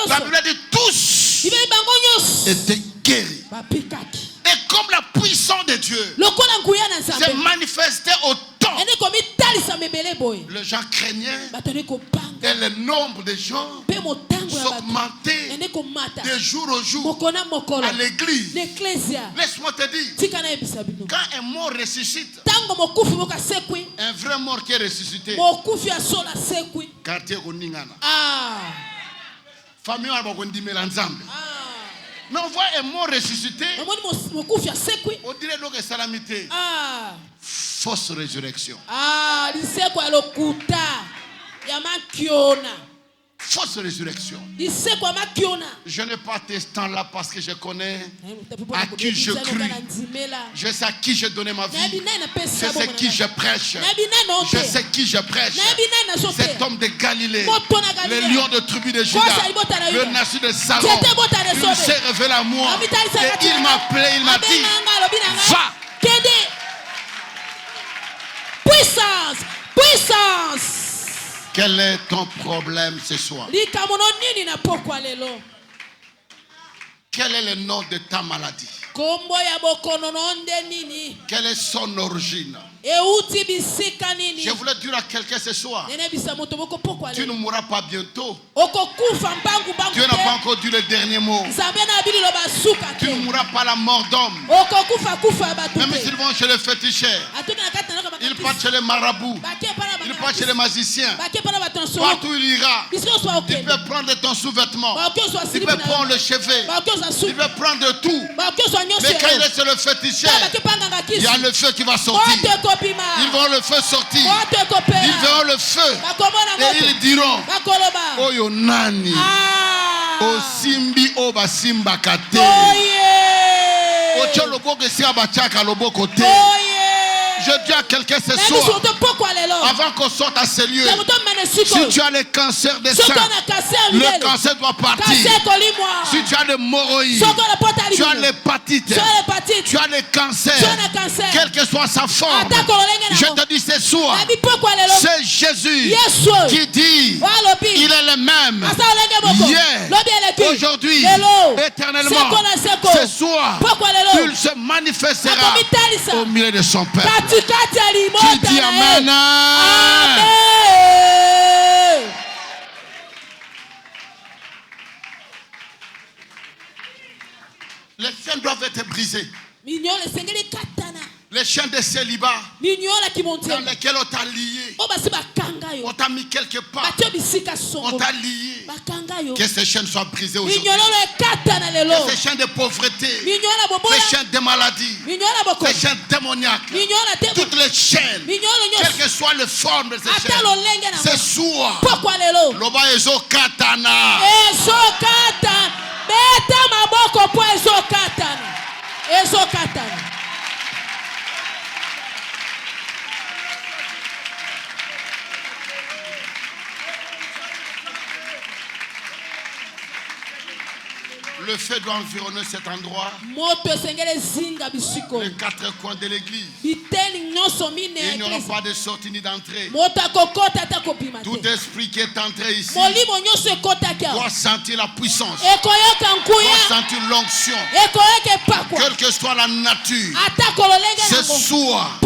S1: La Bible dit tous étaient guéris. Et comme la puissance de Dieu s'est manifestée au temps, les gens craignaient et le nombre de gens s'augmentait de jour au jour à l'église. Laisse-moi te dire, quand un mort ressuscite, un vrai mort qui est ressuscité, quartier Koningana, famille Nzambe. Mais on voit un mort ressuscité, on dirait que salamité. Fausse résurrection. Fausse résurrection. Je n'ai pas ce temps-là parce que je connais à qui je crie. Je sais à qui je donnais ma vie. Je sais qui je prêche. Je sais qui je prêche. Cet homme de Galilée, le lion de tribu de Juda, le Nassu de Salon, il s'est révélé à moi. Et il m'a appelé, il m'a dit, va.
S3: Puissance. Puissance.
S1: Quel est ton problème ce soir? Quel est le nom de ta maladie? Quelle est son origine? Je voulais dire à quelqu'un ce soir, tu ne mourras pas bientôt. Dieu n'a pas encore dit le dernier mot. Tu ne mourras pas la mort d'homme. Même s'ils vont chez les féticheurs, ils partent chez les marabouts, ils partent chez les magiciens. Partout où il ira, il peut prendre ton sous-vêtement, il peut prendre le cheveu, il peut prendre tout. Mais quand il est sur le féticheur, il y a le feu qui va sortir. Ils vont le feu sortir. Ils verront le feu. Et ils diront, oh yonani, oh simbi oba simba kate, oh cholobo que si abachaka lobo kote. Je dis à quelqu'un ce soir, avant qu'on sorte à ces lieux, si tu as le cancer des seins, le cancer doit partir. Si tu as le hémorroïde, tu as l'hépatite, tu as le cancer, quelle que soit sa forme, je te dis ce soir, c'est Jésus qui dit, il est le même, hier, aujourd'hui, éternellement. Ce soir, il se manifestera au milieu de son peuple. Qui dit Amen. Amen. Les chaînes doivent être brisées. Les chaînes de célibat dans lesquelles on t'a lié, on t'a mis quelque part, on t'a lié. Que ces chaînes soient brisées aujourd'hui. Que ces chaînes de pauvreté, ces chaînes de maladie, ces chaînes démoniaques, toutes les chaînes, quelle que soit la forme de ces chaînes, c'est soir. Loba ezo katana.
S3: Beta maboko po ezo katana. Ezo katana.
S1: Le feu doit environner cet endroit. Les quatre coins de l'église. Il n'y aura pas de sortie ni d'entrée. Tout esprit qui est entré ici doit sentir la puissance, doit sentir l'onction, quelle que soit la nature. Ce soir,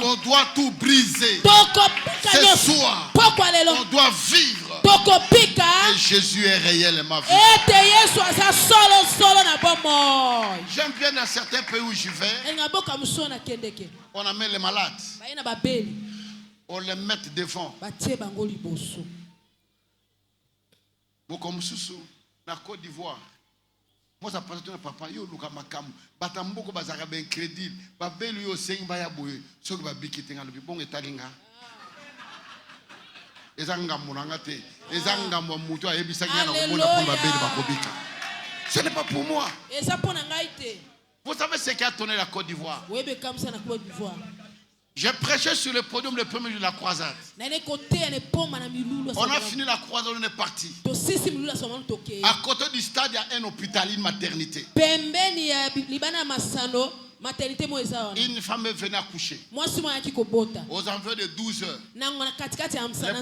S1: on doit tout briser. Ce soir, on doit vivre. Et Jésus est réel et ma vie. J'aime bien dans certains pays où je vais, on amène les malades, on les met devant. Comme Soussou, la Côte d'Ivoire. Moi, ça passe à papa, yo luka makamu, batamboko bazaka ben crédit, babelu yo seng baya boye, so ba bikitenga le bon etalinga. Ezanga munanga te, ezanga mutu ayebisa ngana komona pour babeli bakobika. Ce n'est pas pour moi. Vous savez ce qui a tourné la Côte d'Ivoire? J'ai prêché sur le podium le premier jour de la croisade. On a fini la croisade, on est parti. À côté du stade, il y a un hôpital, une maternité. Une femme est venue accoucher. Aux environs de 12 heures. Les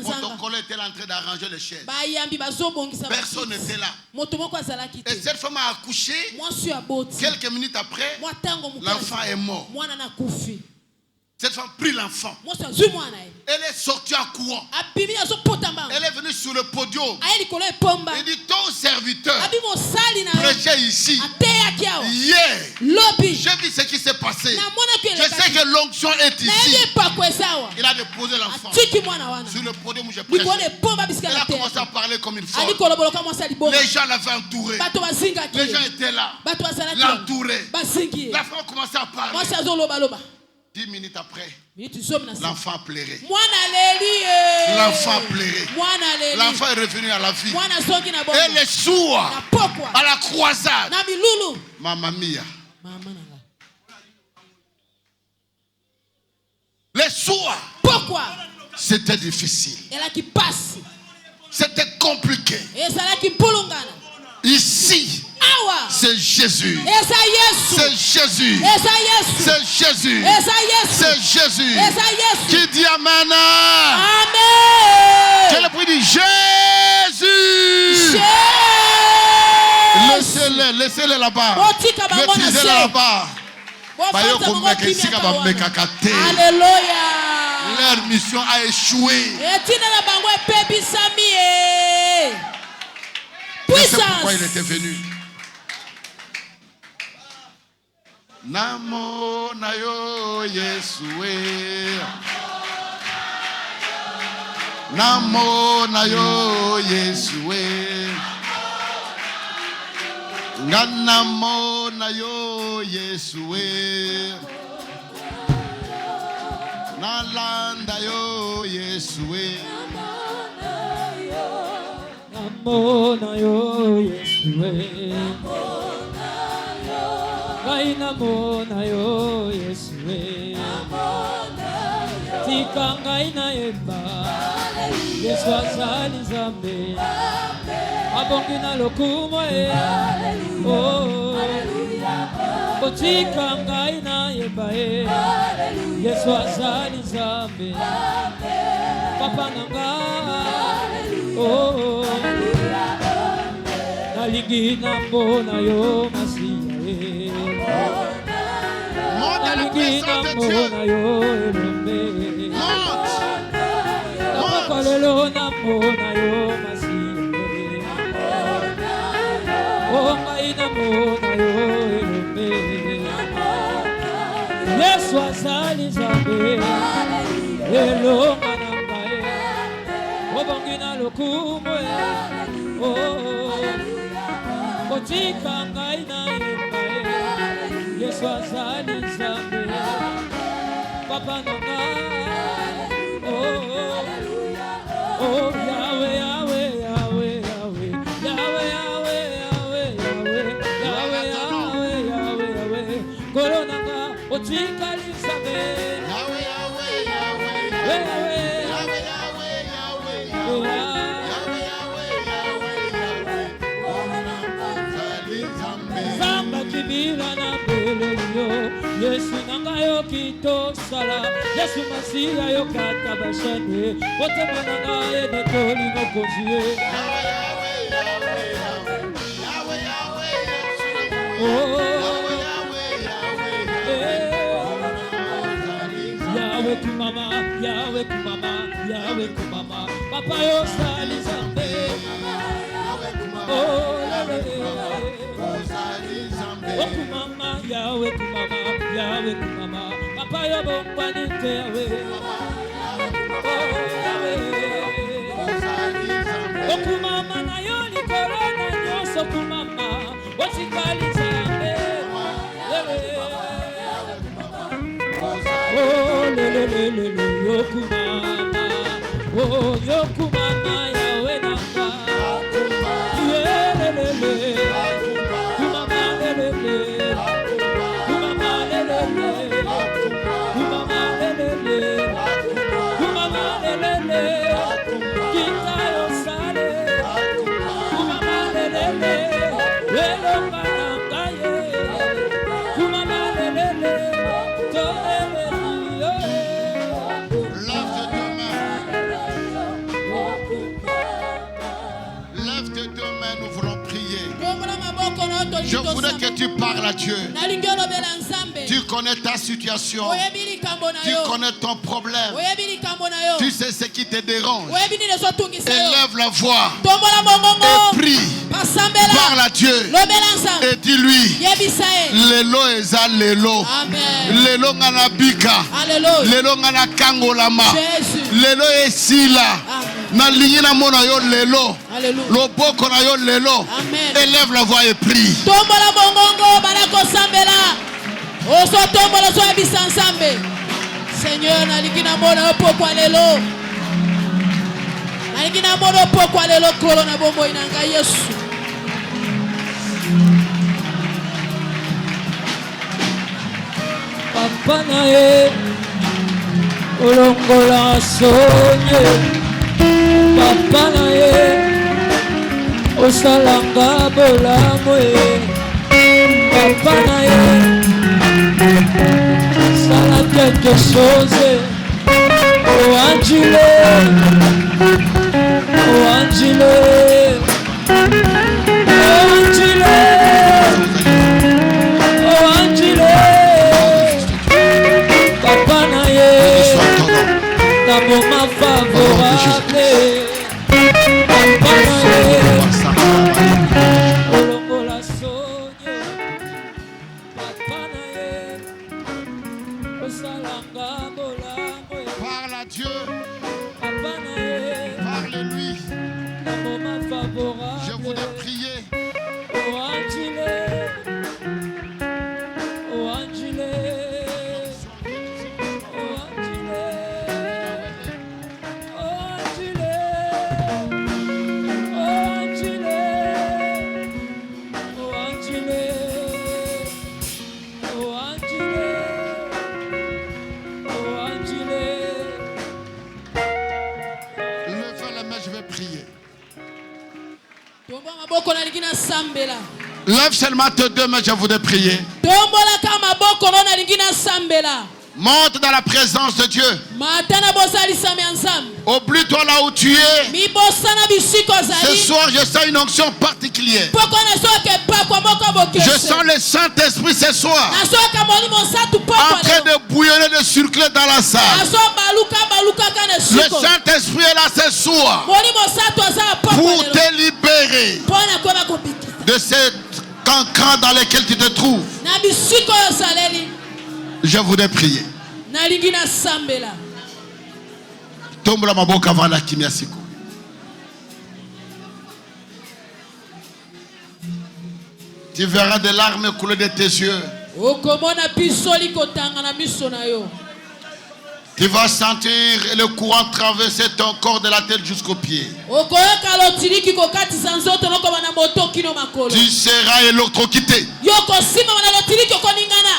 S1: protocoles étaient en train d'arranger les chaises. Personne n'était là. Et cette femme a accouché. Quelques minutes après, l'enfant est mort. Cette femme prit l'enfant. Elle est sortie en courant. Elle est venue sur le podium. Elle dit, ton serviteur prêchait ici. Hier, j'ai vu ce qui s'est passé. Je sais que l'onction est ici. Il a déposé l'enfant sur le podium où j'ai prêché. Elle a commencé à parler comme une folle. Les gens l'avaient entouré. Les gens étaient là. L'entouré. La femme a commencé à parler. 10 minutes après, l'enfant pleurait. L'enfant pleurait. L'enfant est revenu à la vie. Et les soirs, à la croisade, Mamma mia. Les soirs, c'était difficile. C'était compliqué. Ici, C'est Jésus. C'est Jésus. C'est Jésus. C'est Jésus. Qui dit Amen.
S3: Amen.
S1: Quel est le prix dit Jésus. Laissez-les là-bas. Retirez-les là-bas.
S3: Alléluia.
S1: Leur mission a échoué. C'est pourquoi il était venu. Namo nayo Yesue. Namo nayo Yesue. Namo nayo Yesue. Nalanda yo Yesue.
S3: Namo nayo Yesue. Ngai namo nayo Yesue. Tika ngai na yemba. Yesu azali Nzambe. Abongi na lokumo e. Oh. Tika ngai na yemba e. Yesu azali Nzambe. Papa nanga. Oh. Nalingi namona yo Masiya e. Nalingi namona yo Elombe. Napakalelo namona yo Masiya e. Oh ngai namona yo Elombe. Yesu azali Nzambe. Elonga nanga e. Obongi na lokumo e. Oh. Tika ngai na yemba e. Yesu azali Nzambe. Papa nanga. Oh, oh, Yahweh, Yahweh, Yahweh, Yahweh, Yahweh, Yahweh, Yahweh, Yahweh, Yahweh, Yahweh, Yahweh, Yahweh. Kolo nanga, otika Nzambe. Yahweh, Yahweh, Yahweh, Yahweh, Yahweh, Yahweh, Yahweh, Kibira na belelio Yesu nanga yo kito sala Yesu Masiya yo kata bashane Wote mananga ye netoli mokonzie Yahweh kumama, Yahweh kumama, Yahweh kumama Papa yo sali Nzambe Oh Okumama, Yahweh kumama, Yahweh kumama Papa yo bombani te Yahweh Oh Yahweh Okumama na yo likolo na nyonso kumama Otikali Nzambe Oh lelelelele yokumama Oh yokumama Yahweh nanga Yelelele
S1: Je voudrais que tu parles à Dieu. Tu connais ta situation. Tu connais ton problème. Tu sais ce qui te dérange. Élève la voix et prie. Parle à Dieu et dis-lui Lelo eza lelo. Lelo ngana bika. Lelo ngana kangolama. Lelo esila. Na lingi na mona yo lelo. Loboko na yo lelo. Élève la voix et prie.
S3: Tombola mongongo balako sambela. Oso tombola so abisa nsambe. Seigneur na lingi na mona pokwa lelo. Na lingi na mona pokwa lelo kolo na bombo inanga Yesu. Papa na e olongola sonye. Papa na e osalanga bolamu papa na ye sala quelque chose oh Angile oh Angile oh Angile oh Angile papa na ye na moment favorable papa na ye olongola sonyo papa na ye osalanga bolamu
S1: Parle à Dieu.
S3: papa na ye
S1: Parle-lui.
S3: na moment favorable
S1: Je voudrais prier.
S3: oh Angile oh Angile oh Angile oh Angile oh Angile oh Angile oh Angile oh Angile
S1: Levez les mains, je vais prier.
S5: Tomba maboko nalingi na sambela.
S1: Lève seulement tes deux mains, je voudrais prier.
S5: Tombola ka maboko no nalingi na sambela.
S1: Monte dans la présence de Dieu.
S5: Matana bosali sami ensemble.
S1: Oublie-toi là où tu es.
S5: Mi bosana bisiko
S1: Ce
S5: zali.
S1: soir, je sens une onction particulière.
S5: Poko na soke pa kwa moko bokese.
S1: Je sens le Saint-Esprit ce soir
S5: Na soka moni monsatu poko.
S1: en train de bouillonner, de circuler dans la
S5: Na
S1: salle.
S5: so baluka kana
S1: Le
S5: siko.
S1: Saint-Esprit est là ce soir
S5: Moni monsatu azala poko.
S1: pour te libérer
S5: Pona kwa bakobiki.
S1: de ces cancans dans lesquels tu te trouves.
S5: Na bisiko yo saleli.
S1: Je voudrais prier.
S5: Nalingi na sambela.
S1: Tombola maboka avant la kimia siku. Tu verras des larmes couler de tes yeux.
S5: Okomona pisoli kotanga na miso na yo.
S1: Tu vas sentir le courant traverser ton corps de la tête jusqu'aux pieds.
S5: Okoyoka lotiliki kokatisa nzoto noko bana moto kino makolo.
S1: Tu seras électrocuté.
S5: Yoko sima bana lotiliki koningana.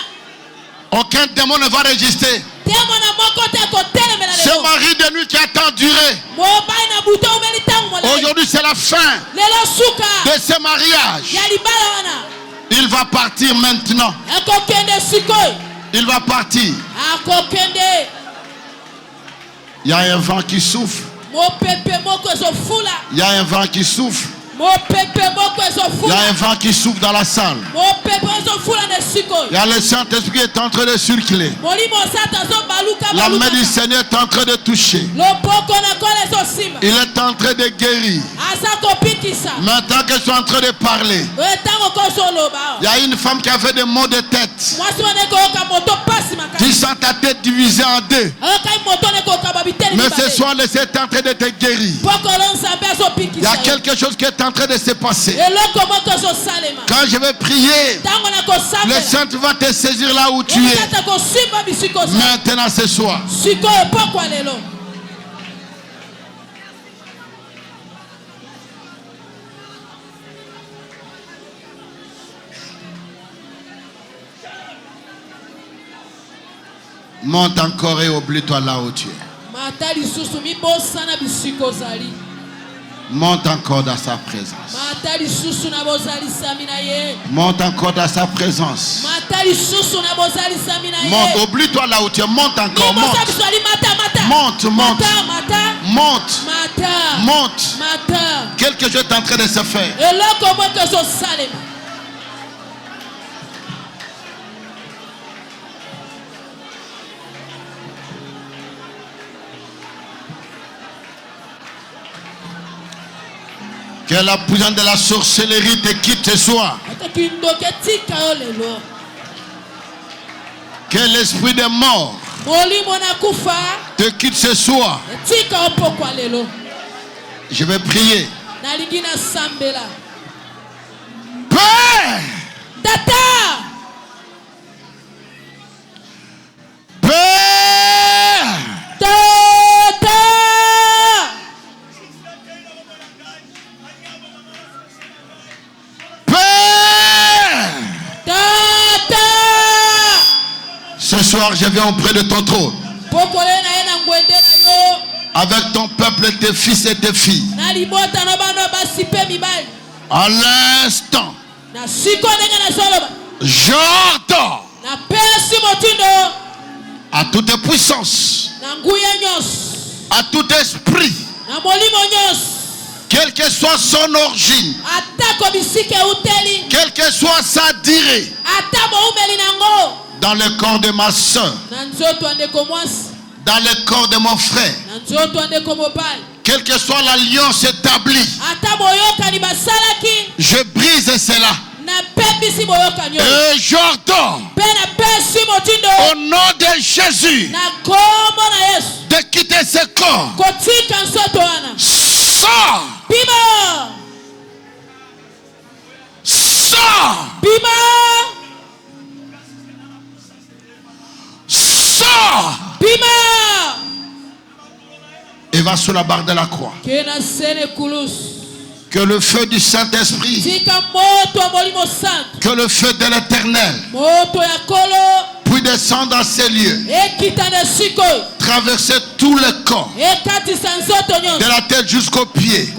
S1: Aucun démon ne va résister.
S5: Temo na moko te ko telemela
S1: Ce
S5: lelo.
S1: mari de nuit qui a tant duré.
S5: Mobai na buto umeli tangu mole.
S1: Aujourd'hui, c'est la fin
S5: Lelo suka.
S1: de ce mariage.
S5: Ya libala wana.
S1: Il va partir maintenant.
S5: Akokende sikoi.
S1: Il va partir.
S5: Akokende.
S1: Il y a un vent qui souffle.
S5: Mo pepe moko ezofula.
S1: Il y a un vent qui souffle.
S5: Mo pepe moko
S1: Il y a
S5: ezofula.
S1: un vent qui souffle dans la salle.
S5: Mo pepe ezofula ne sikoi.
S1: Il y a le Saint-Esprit qui est en train de circuler.
S5: Molimo sata zo baluka
S1: La main
S5: baluka.
S1: du Seigneur est en train de toucher.
S5: Lopoko na kole ezosima.
S1: Il est en train de guérir.
S5: Asa kopikisa.
S1: Maintenant que je suis en train de parler,
S5: Etango kosoloba.
S1: il y a une femme qui avait des maux de tête.
S5: Mwasi wane koyoka moto pasi makasi.
S1: Tu sens ta tête divisée en deux.
S5: Ayokai moto ne koyoka babiteli
S1: Mais
S5: mibale.
S1: ce soir, le Seigneur est en train de te guérir.
S5: Pokolo nzambe
S1: Il y
S5: azopikisa
S1: a
S5: yo.
S1: quelque chose qui est en train de se passer.
S5: Eloko moko ezosalema.
S1: Quand je vais prier,
S5: Ntango na
S1: le
S5: kosambela.
S1: Saint va te saisir là où tu es.
S5: Okata kosimba bisiko za.
S1: Maintenant, ce soir.
S5: Sikoyo pokwa lelo.
S1: Monte encore et oublie-toi là où tu es.
S5: Mata lisusu mibosana bisiko zali.
S1: Monte encore dans sa présence.
S5: Mata lisusu na bozali sami na ye.
S1: Monte encore dans sa présence.
S5: Mata lisusu na bozali sami na ye.
S1: Monte, oublie-toi là où tu es. Monte encore,
S5: Mibosa
S1: monte.
S5: bisali mata.
S1: Monte, monte.
S5: Mata.
S1: Monte,
S5: Mata.
S1: monte.
S5: Mata.
S1: Quelque chose est en train de se faire.
S5: Eloko moko ezosalema.
S1: Que la puissance de la sorcellerie te quitte ce soir.
S5: Ataki ndoke tika yo lelo.
S1: Que l'esprit de mort
S5: Molimo na kufa.
S1: te quitte ce soir.
S5: Tika yo pokwa lelo.
S1: Je vais prier.
S5: Nalingi na sambela.
S1: Père,
S5: Tata.
S1: Père,
S5: Tata.
S1: Père.
S5: Tata.
S1: Ce soir, je viens auprès de ton trône.
S5: Pokole na ye na ngwende na yo.
S1: Avec ton peuple, tes fils et tes filles.
S5: Na libota na bano basipe mibali.
S1: À l'instant, j'ordonne à toute puissance, à tout esprit, quelle que soit son origine, quelle que soit sa durée, dans le corps de ma soeur, dans le corps de mon frère, quelle que soit l'alliance établie, je brise cela. Et j'ordonne au nom de Jésus de quitter ce corps. Sors! Sors! Sors! Et va sur la barre de la croix. Que le feu du Saint-Esprit, que le feu de l'Éternel puisse descendre dans ces lieux, traverser tout le corps, de la tête jusqu'aux pieds.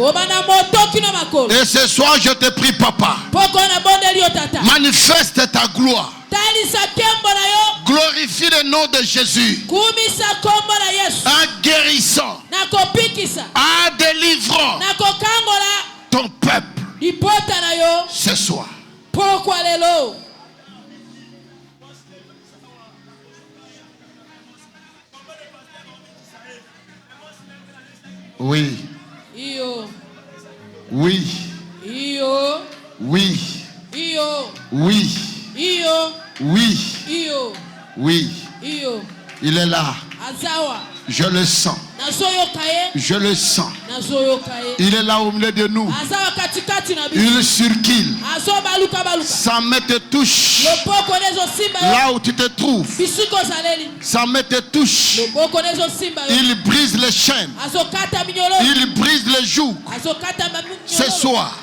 S1: Et ce soir, je te prie, Papa, manifeste ta gloire. Glorifie le nom de Jésus en guérissant, en délivrant ton peuple ce soir. Oui. Oui. Oui. Oui. Oui. Oui. Il est là. Je le sens. Je le sens. Il est là au milieu de nous. Il circule. Sa main te touche. Là où tu te trouves. Sa main te touche. Il brise les chaînes. Il brise les jougs. Ce soir.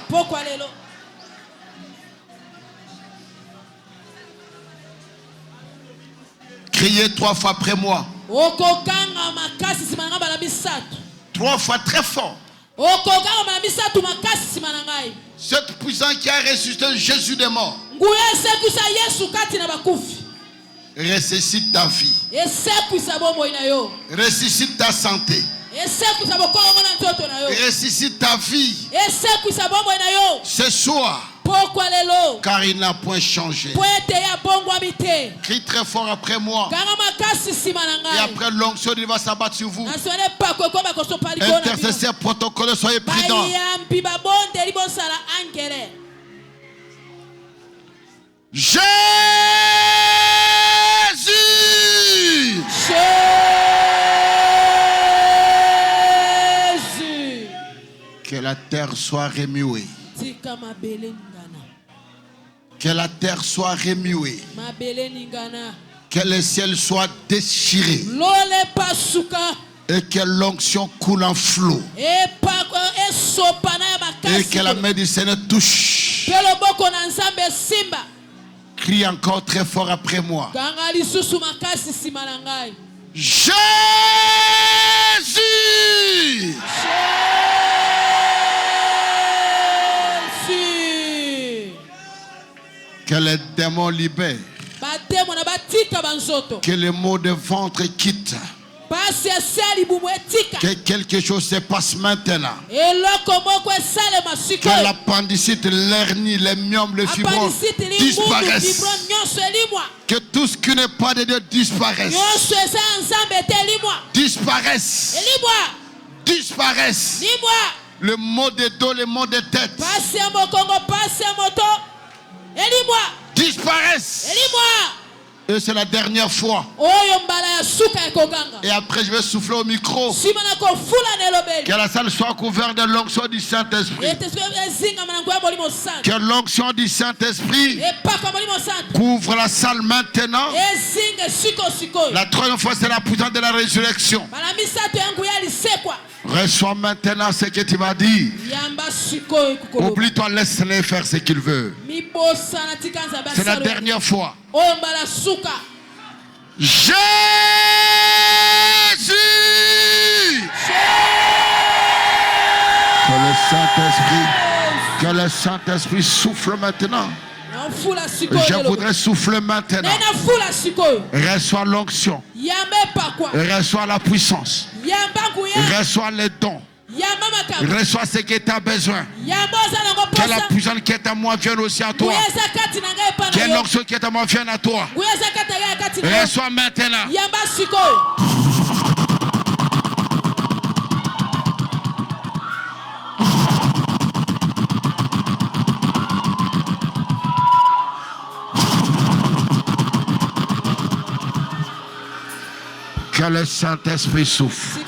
S1: Criez 3 fois après moi. 3 fois très fort. Cette puissance qui a ressuscité Jésus des morts ressuscite ta vie. Ressuscite ta santé. Ressuscite ta vie. Ce soir. Car il n'a point changé. Crie très fort après moi. Et après l'onction, il va s'abattre sur vous. Intercesseur, protocole, soyez prudents. Jésus! Jésus! Que la terre soit remuée. Que la terre soit remuée. Que le ciel soit déchiré. Et que l'onction coule en flot. Et que la main du Seigneur touche. Crie encore très fort après moi. Jésus! Que les démons libèrent. Que les maux de ventre quittent. Que quelque chose se passe maintenant. Que l'appendicite, l'hernie, les myomes, les fibroses disparaissent. Que tout ce qui n'est pas de Dieu disparaisse. Disparaisse. Disparaisse. Le mot de dos, le mot de tête. Disparaisse. Et c'est la dernière fois. Et après je vais souffler au micro. Que la salle soit couverte de l'onction du Saint-Esprit. Que l'onction du Saint-Esprit couvre la salle maintenant. La troisième fois c'est la puissance de la résurrection. Reçois maintenant ce que tu vas dire. Oublie-toi, laisse-les faire ce qu'ils veulent. C'est la dernière fois. Jésus! Que le Saint-Esprit Que le Saint-Esprit souffle maintenant. Je voudrais souffler maintenant. Reçois l'onction. Reçois la puissance. Reçois les dons. Reçois ce que tu as besoin. Que la puissance qui est à moi vienne aussi à toi. Que l'onction qui est à moi vienne à toi. Reçois maintenant. Que le Saint-Esprit souffle.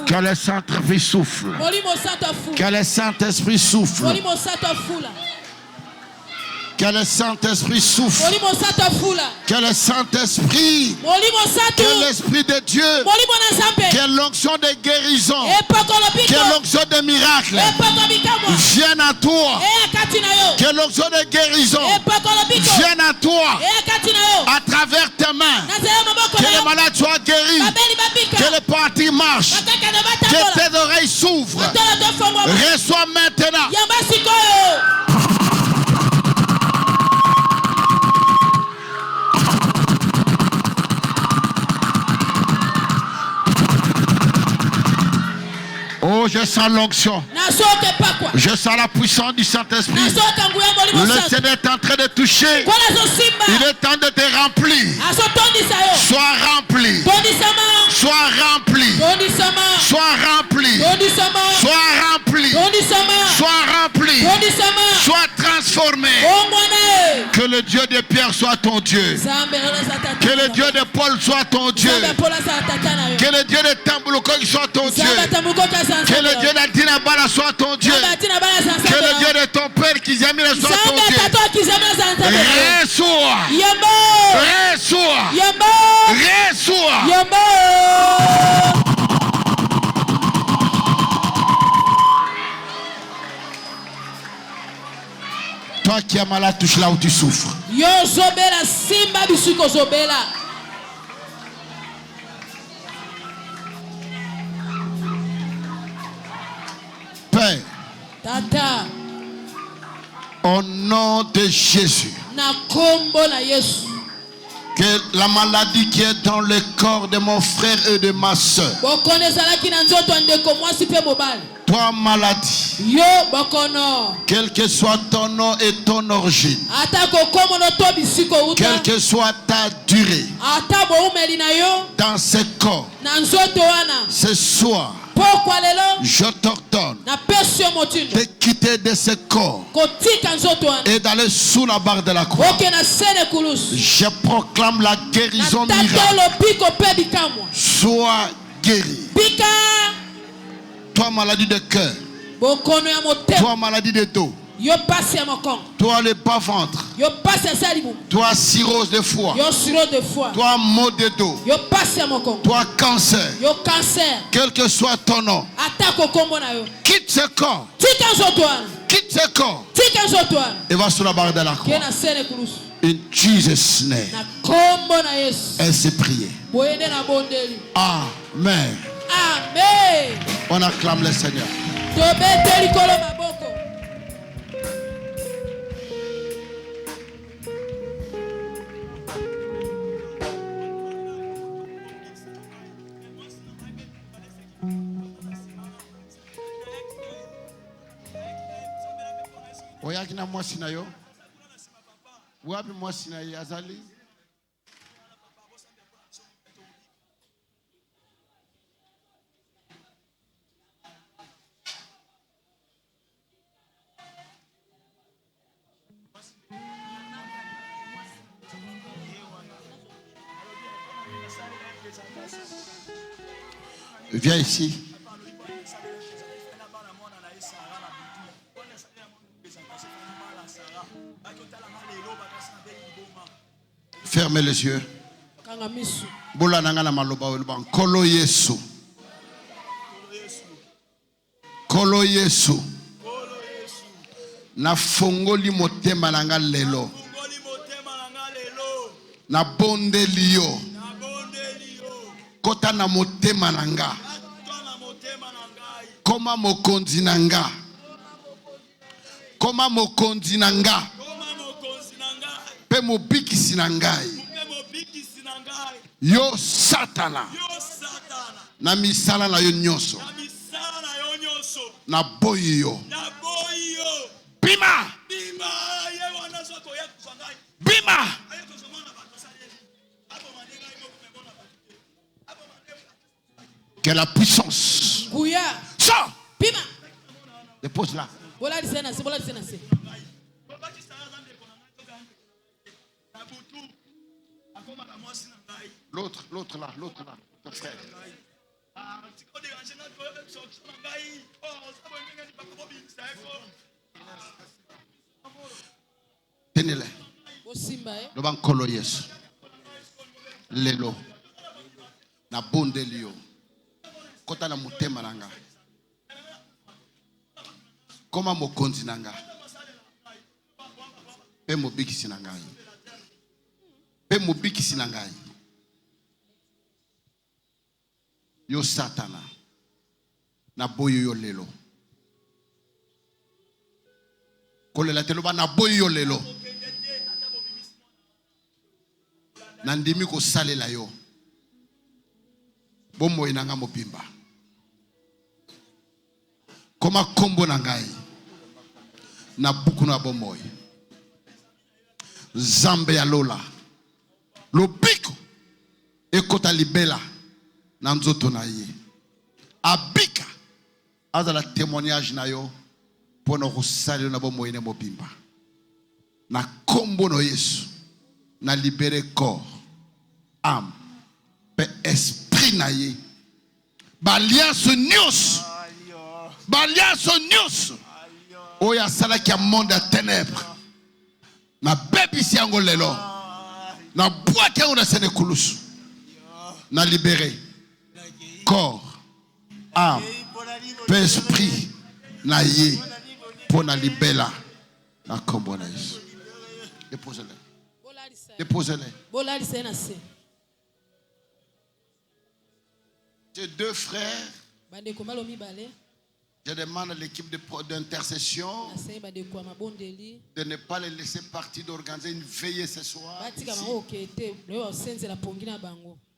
S1: Que le Saint-Esprit souffle. Que le Saint-Esprit souffle. Que le Saint-Esprit souffle. Que le Saint-Esprit, que l'Esprit de Dieu, que l'onction de guérison, que l'onction de miracle vienne à toi. Que l'onction de guérison vienne à toi à travers tes mains. Que les malades soient guéris. Que les parties marchent. Que tes oreilles s'ouvrent. Reçois maintenant. Oh, je sens l'onction. Je sens la puissance du Saint-Esprit. Le Seigneur est en train de toucher. Il est temps de te remplir. Sois rempli. Sois rempli. Sois rempli. Sois rempli. Sois rempli. Sois transformé. Que le Dieu de Pierre soit ton Dieu. Que le Dieu de Paul soit ton Dieu. Que le Dieu de Tambouloko soit ton Dieu. Que le Dieu d'Adina Bala soit ton Dieu. Que le Dieu de ton père Kizamira soit ton Dieu. Reçois. Reçois. Reçois. Toi qui es malade, touche là où tu souffres. Père,
S5: Tata,
S1: au nom de Jésus, que la maladie qui est dans le corps de mon frère et de ma soeur, toi maladie, quel que soit ton nom et ton origine, quelle que soit ta durée, dans ce corps, ce soir, je t'ordonne de quitter de ce corps et d'aller sous la barre de la croix. Je proclame la guérison miracle. Sois guéri. Toi maladie de cœur, toi maladie de dos, toi le bas-ventre, toi cirrhose de foie, toi maux de dos, toi cancer, quel que soit ton nom, quitte ce corps, quitte ce corps et va sur la barre de la croix. In Jesus' name. Ainsi prié. Amen.
S5: Amen.
S1: On acclame le Seigneur. Oyaki na mwasi na yo? Wapi mwasi na yo azali? Viens ici. Fermez les yeux. Bola nangana maloba welba kolo Yesu. Kolo Yesu. Na fongoli motema nanga lelo. Na bonde liyo. Kota na motema nanga. Koma mokonzi nanga. Koma mokonzi na nga. Pe mobikisi na ngai. Yo Satana. Na misala na yo nyonso. Na boyi yo. Bima. Bima. Que la puissance. Sors.
S5: Bima.
S1: Dépose là. L'autre là, ton frère. Tenez-le. Le bankolo yesu. Lelo. Na bonde liyo. Kota na mutema nanga. Koma mokonzi nanga. Pe mobikisi nanga. Pe mobikisi nanga. Yo Satana. Na boyo yo lelo. Kolela teloba na boyo yo lelo. Nandimi ko salela yo. Bomo inanga mobimba. Koma kombo nangai. Na buku na bomoy. Zambe ya lola. Lobiko. Ekota libela. Nanzoto na ye. Abika. Aza la témoignage na yo. Pono kusali na bomoy ne mobimba. Na kombo no Yesu. Na libéré corps. Âme. Pe esprit na ye. Baliaso nyos. Baliaso nyos. Oya sala ki a monde à ténèbres. Na bebi si yango lelo. Na boite yango na sene kulusu. Na libéré. Corps. Âme. Pe esprit. Na ye. Pour na libéla. Na kombo na Yesu. Déposez-le. Déposez-le. J'ai deux frères. Je demande à l'équipe d'intercession de ne pas les laisser partir, d'organiser une veillée ce soir.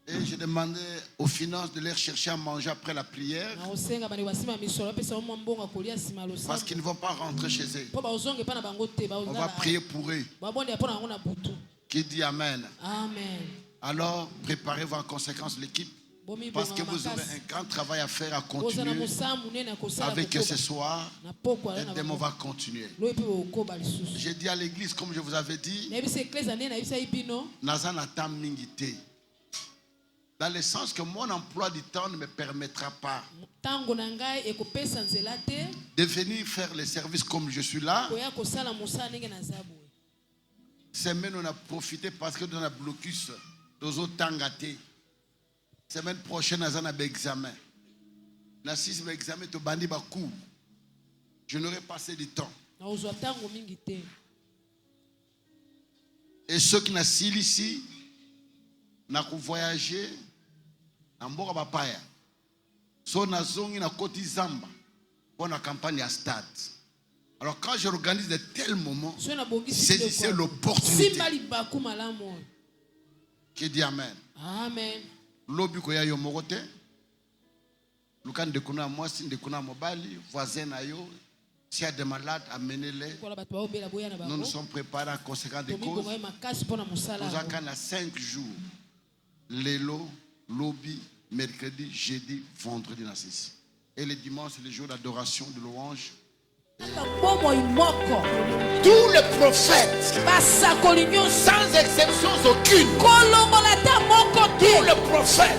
S1: Et je demandais aux finances de leur chercher à manger après la prière. Parce qu'ils ne vont pas rentrer chez eux. On va prier pour eux. Qui dit Amen.
S5: Amen.
S1: Alors, préparez-vous en conséquence l'équipe. Parce que vous aurez un grand travail à faire, à continuer avec ce soir. Et demain, on va continuer. J'ai dit à l'église, comme je vous avais dit, dans le sens que mon emploi du temps ne me permettra pas de venir faire les services comme je suis là. Semaine, on a profité parce que dans la blocus, dans autant gâté. Semaine prochaine, on a un examen. Na 6 examen, tu bandi bakou. Je n'aurai pas assez de temps. Et ceux qui n'ont pas ici, n'a voyagé, n'a pas papaya. So na zongi na koti zamba pour la campagne à stade. Alors quand j'organise de tels moments, saisissez l'opportunité. Qui dit Amen.
S5: Amen.
S1: Lobi ko ya yo mokote. Lukan de kuna mwasi de kuna mobali, voisin na yo, s'il y a des malades, amenez-les. Nous nous sommes préparés en conséquence des causes. Nous avons 5 jours. Lélo, Lobi, mercredi, jeudi, vendredi na 6. Et le dimanche, c'est le jour d'adoration, de louange. Tous les prophètes, sans exception aucune, tous les prophètes,